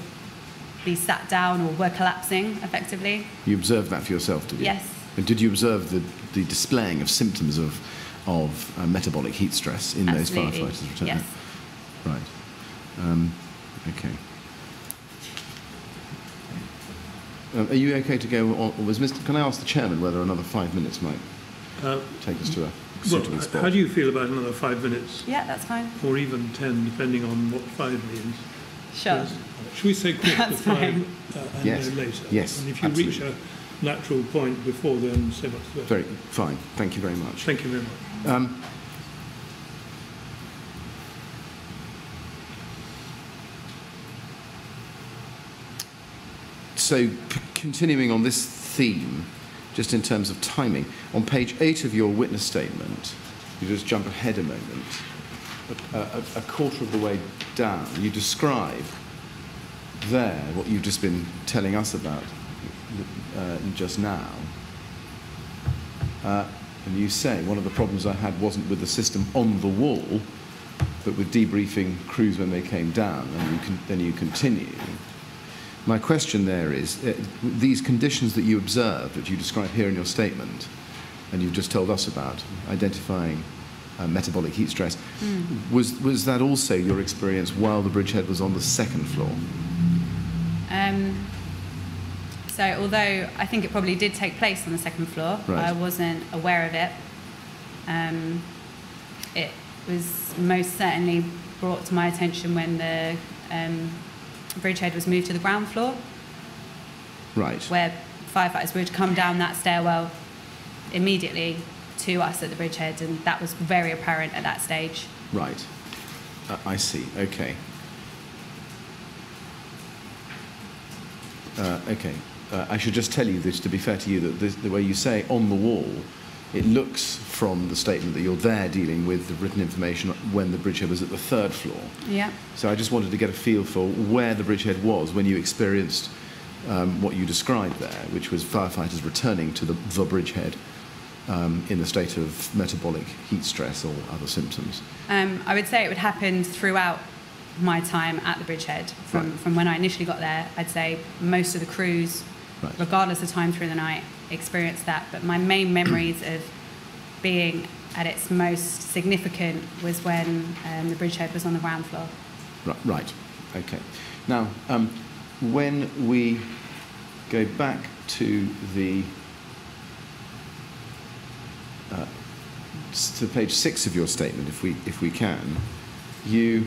be sat down or were collapsing effectively. You observed that for yourself, did you? Yes. And did you observe the displaying of symptoms of metabolic heat stress in Absolutely. those firefighters? Yes. Right. Okay. Are you okay to go on? Can I ask the chairman whether another 5 minutes might take us to a suitable spot? How do you feel about another 5 minutes? Yeah, that's fine. Or even 10, depending on what 5 means. Sure. Yes. Should we say quarter to That's 5 fine. and Yes. no later? Yes, And if you reach a natural point before then, so much the better. Very fine. Thank you very much. Thank you very much. So, continuing on this theme, just in terms of timing, on page 8 of your witness statement, you just jump ahead a moment, a quarter of the way down, you describe there what you've just been telling us about just now. And you say, one of the problems I had wasn't with the system on the wall, but with debriefing crews when they came down, and then you continue. My question there is, these conditions that you observed, that you describe here in your statement, and you've just told us about, identifying metabolic heat stress, was that also your experience while the bridgehead was on the second floor? So although I think it probably did take place on the second floor, Right. I wasn't aware of it. It was most certainly brought to my attention when the bridgehead was moved to the ground floor, Right. where firefighters would come down that stairwell immediately to us at the bridgehead, and that was very apparent at that stage. Right. I see. Okay. Okay. I should just tell you this, to be fair to you, that the way you say on the wall, it looks from the statement that you're there dealing with the written information when the bridgehead was at the third floor. Yeah. So I just wanted to get a feel for where the bridgehead was when you experienced what you described there, which was firefighters returning to the bridgehead in a state of metabolic heat stress or other symptoms. I would say it would happen throughout my time at the bridgehead. From when I initially got there, I'd say most of the crews, Right. regardless of time through the night, experienced that. But my main memories of being at its most significant was when the bridgehead was on the ground floor. Right. Okay. Now, when we go back to the to page 6 of your statement, if we can, you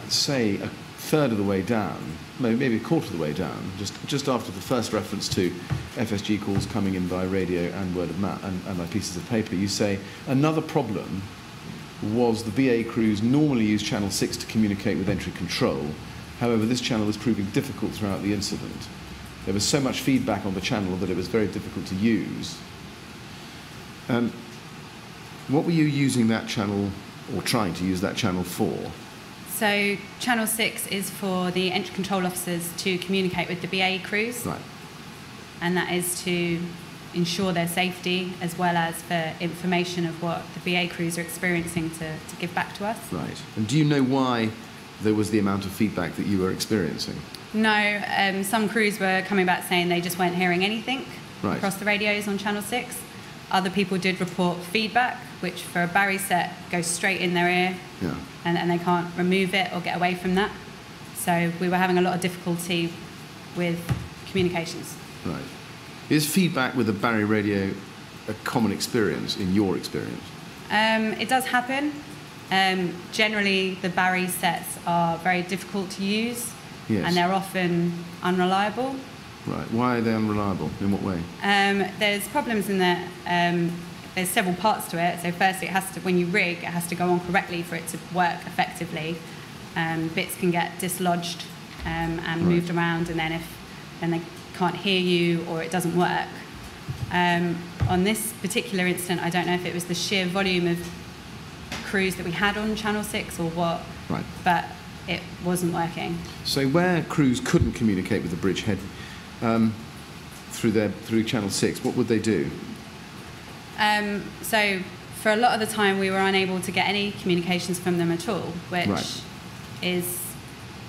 say a third of the way down, maybe a quarter of the way down, just after the first reference to FSG calls coming in by radio and word of mouth and by pieces of paper, you say another problem was the BA crews normally use channel 6 to communicate with entry control. However, this channel was proving difficult throughout the incident. There was so much feedback on the channel that it was very difficult to use. What were you using that channel, or trying to use that channel for? So channel 6 is for the entry control officers to communicate with the BA crews. Right. And that is to ensure their safety, as well as for information of what the BA crews are experiencing to give back to us. Right. And do you know why there was the amount of feedback that you were experiencing? No, some crews were coming back saying they just weren't hearing anything Right. across the radios on channel 6. Other people did report feedback, which for a Barry set goes straight in their ear, Yeah. and they can't remove it or get away from that. So we were having a lot of difficulty with communications. Right. Is feedback with a Barry radio a common experience in your experience? It does happen. Generally, the Barry sets are very difficult to use, Yes. and they're often unreliable. Right. Why are they unreliable? In what way? There's problems in that there's several parts to it. So firstly, it has to, when you rig, it has to go on correctly for it to work effectively. Bits can get dislodged and moved around, and then they can't hear you or it doesn't work. On this particular incident, I don't know if it was the sheer volume of crews that we had on Channel 6 or what, Right. but it wasn't working. So where crews couldn't communicate with the bridgehead through Channel 6, what would they do? So for a lot of the time, we were unable to get any communications from them at all, which Right. is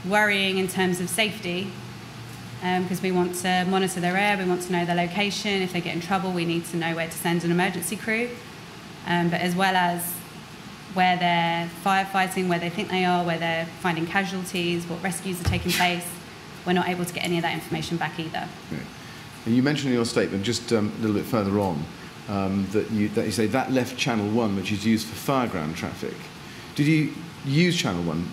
worrying in terms of safety, because we want to monitor their air, we want to know their location. If they get in trouble, we need to know where to send an emergency crew, but as well as where they're firefighting, where they think they are, where they're finding casualties, what rescues are taking place. We're not able to get any of that information back either. Okay. And you mentioned in your statement, just a little bit further on, that you say that left Channel 1, which is used for fireground traffic. Did you use Channel 1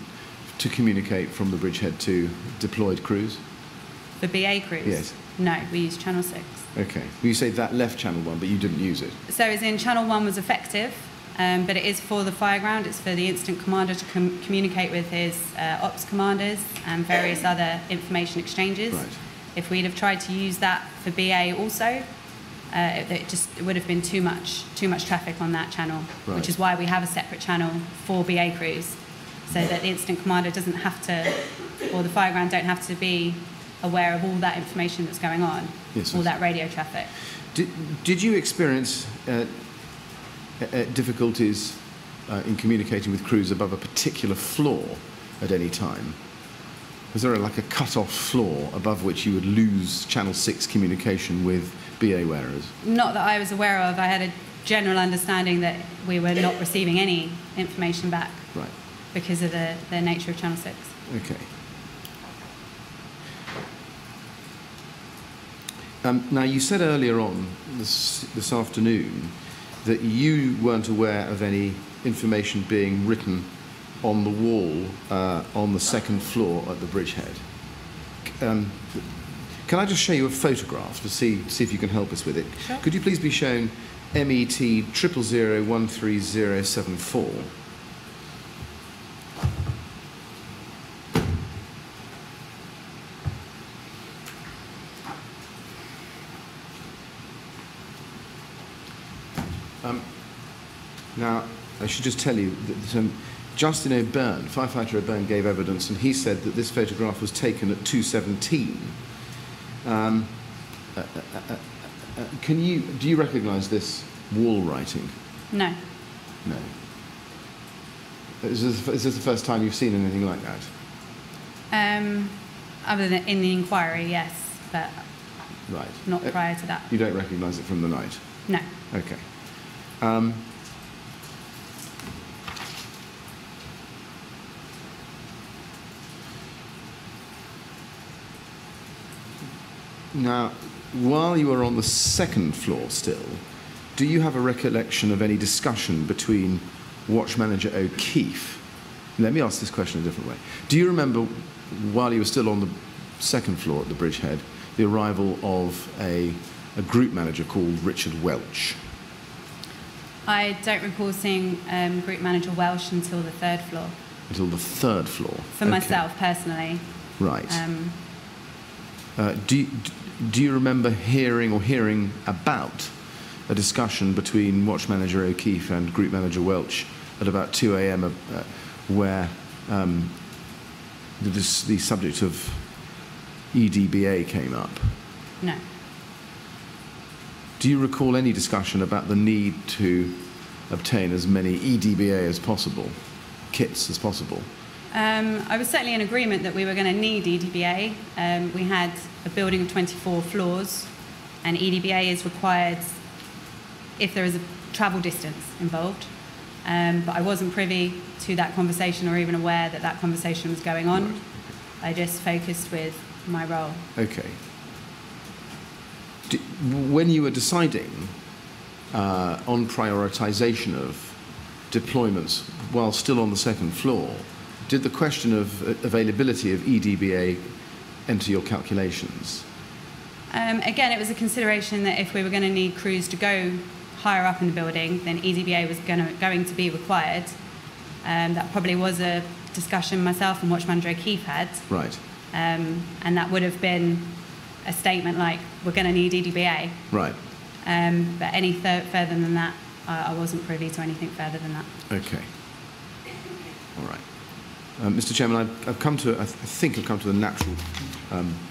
to communicate from the bridgehead to deployed crews? For BA crews? Yes. No, we use Channel 6. Okay. You say that left Channel 1, but you didn't use it. So as in Channel 1 was effective, but it is for the fireground. It's for the incident commander to communicate with his ops commanders and various other information exchanges. Right. If we'd have tried to use that for BA also, it would have been too much traffic on that channel, Right. which is why we have a separate channel for BA crews, so that the incident commander doesn't have to, or the fireground don't have to be aware of all that information that's going on, Yes, all yes. that radio traffic. Did you experience difficulties in communicating with crews above a particular floor at any time? Was there like a cut-off floor above which you would lose Channel 6 communication with BA wearers? Not that I was aware of. I had a general understanding that we were not receiving any information back Right. because of the nature of Channel 6. Okay. Now, you said earlier on this afternoon that you weren't aware of any information being written on the wall on the second floor at the bridgehead. Can I just show you a photograph to see if you can help us with it? Sure. Could you please be shown MET 000013074? Now, I should just tell you that Justin O'Byrne, firefighter O'Byrne, gave evidence, and he said that this photograph was taken at 2:17. Do you recognise this wall writing? No. No. Is this the first time you've seen anything like that? Other than in the inquiry, yes, but Right. not prior to that. You don't recognise it from the night? No. Okay. Now, while you were on the second floor still, do you have a recollection of any discussion between Watch Manager O'Keefe? Let me ask this question a different way. Do you remember, while you were still on the second floor at the bridgehead, the arrival of a group manager called Richard Welch? I don't recall seeing Group Manager Welsh until the third floor. Until the third floor? For myself, personally. Right. Do you remember hearing about a discussion between Watch Manager O'Keefe and Group Manager Welch at about 2 a.m. Where the subject of EDBA came up? No. Do you recall any discussion about the need to obtain as many EDBA as possible, kits as possible? I was certainly in agreement that we were going to need EDBA. We had a building of 24 floors, and EDBA is required if there is a travel distance involved. But I wasn't privy to that conversation or even aware that that conversation was going on. Right. I just focused with my role. Okay. when you were deciding on prioritisation of deployments while still on the second floor, did the question of availability of EDBA enter your calculations? Again, it was a consideration that if we were going to need crews to go higher up in the building, then EDBA was going to be required. That probably was a discussion myself and Watch Manager O'Keefe had. Right. And that would have been a statement like, we're going to need EDBA. Right. But any further than that, I wasn't privy to anything further than that. Okay. All right. Mr. Chairman, I've come to, I think I've come to a natural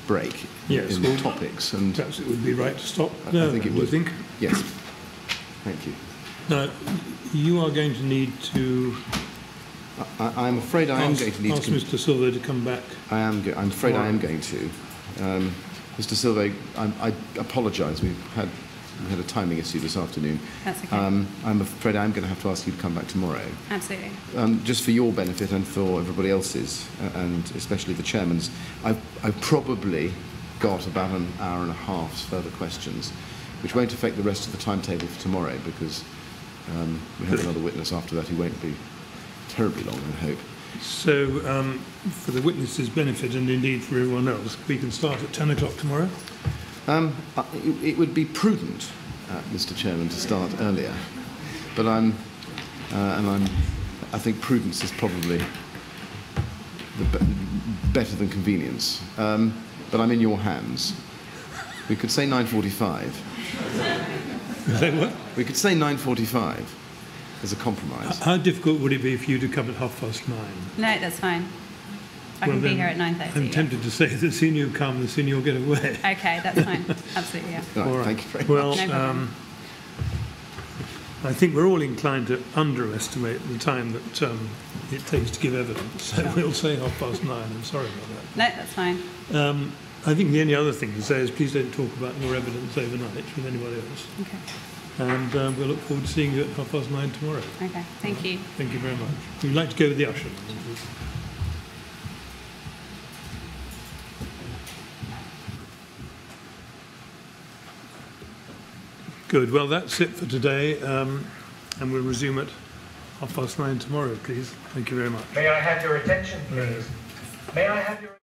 break Yes, in the topics. And perhaps it would be right to stop I there. think it do you would. think? Yes. Thank you. Now, you are going to need to I'm afraid I am going to need ask to... Mr. Silvo to come back. I'm afraid I am going to. Mr. Silvo, I apologise. We had a timing issue this afternoon. That's okay. I'm afraid I'm going to have to ask you to come back tomorrow. Absolutely. Just for your benefit and for everybody else's, and especially the chairman's, I've probably got about an hour and a half's further questions, which won't affect the rest of the timetable for tomorrow, because we have another witness after that who won't be terribly long, I hope. So, for the witnesses' benefit and indeed for everyone else, we can start at 10 o'clock tomorrow. It would be prudent, Mr. Chairman, to start earlier, but I think prudence is probably better than convenience. But I'm in your hands. We could say 9:45. Say what? We could say 9:45 as a compromise. How difficult would it be for you to come at 9:30? No, that's fine. I can be here at 9:30. I'm tempted to say the sooner you come, the sooner you'll get away. Okay, that's fine. Absolutely, yeah. Right, All right. Thank you very Well, much. No problem. I think we're all inclined to underestimate the time that it takes to give evidence. So Sure. we'll say 9:30. I'm sorry about No, that's fine. that. I think the only other thing to say is please don't talk about your evidence overnight with anybody else. Okay. And we'll look forward to seeing you at 9:30 tomorrow. Okay, thank you. Thank you very much. We'd like to go with the usher. Good. Well, that's it for today, and we'll resume at 9:30 tomorrow, please. Thank you very much. May I have your attention, please? May I have your...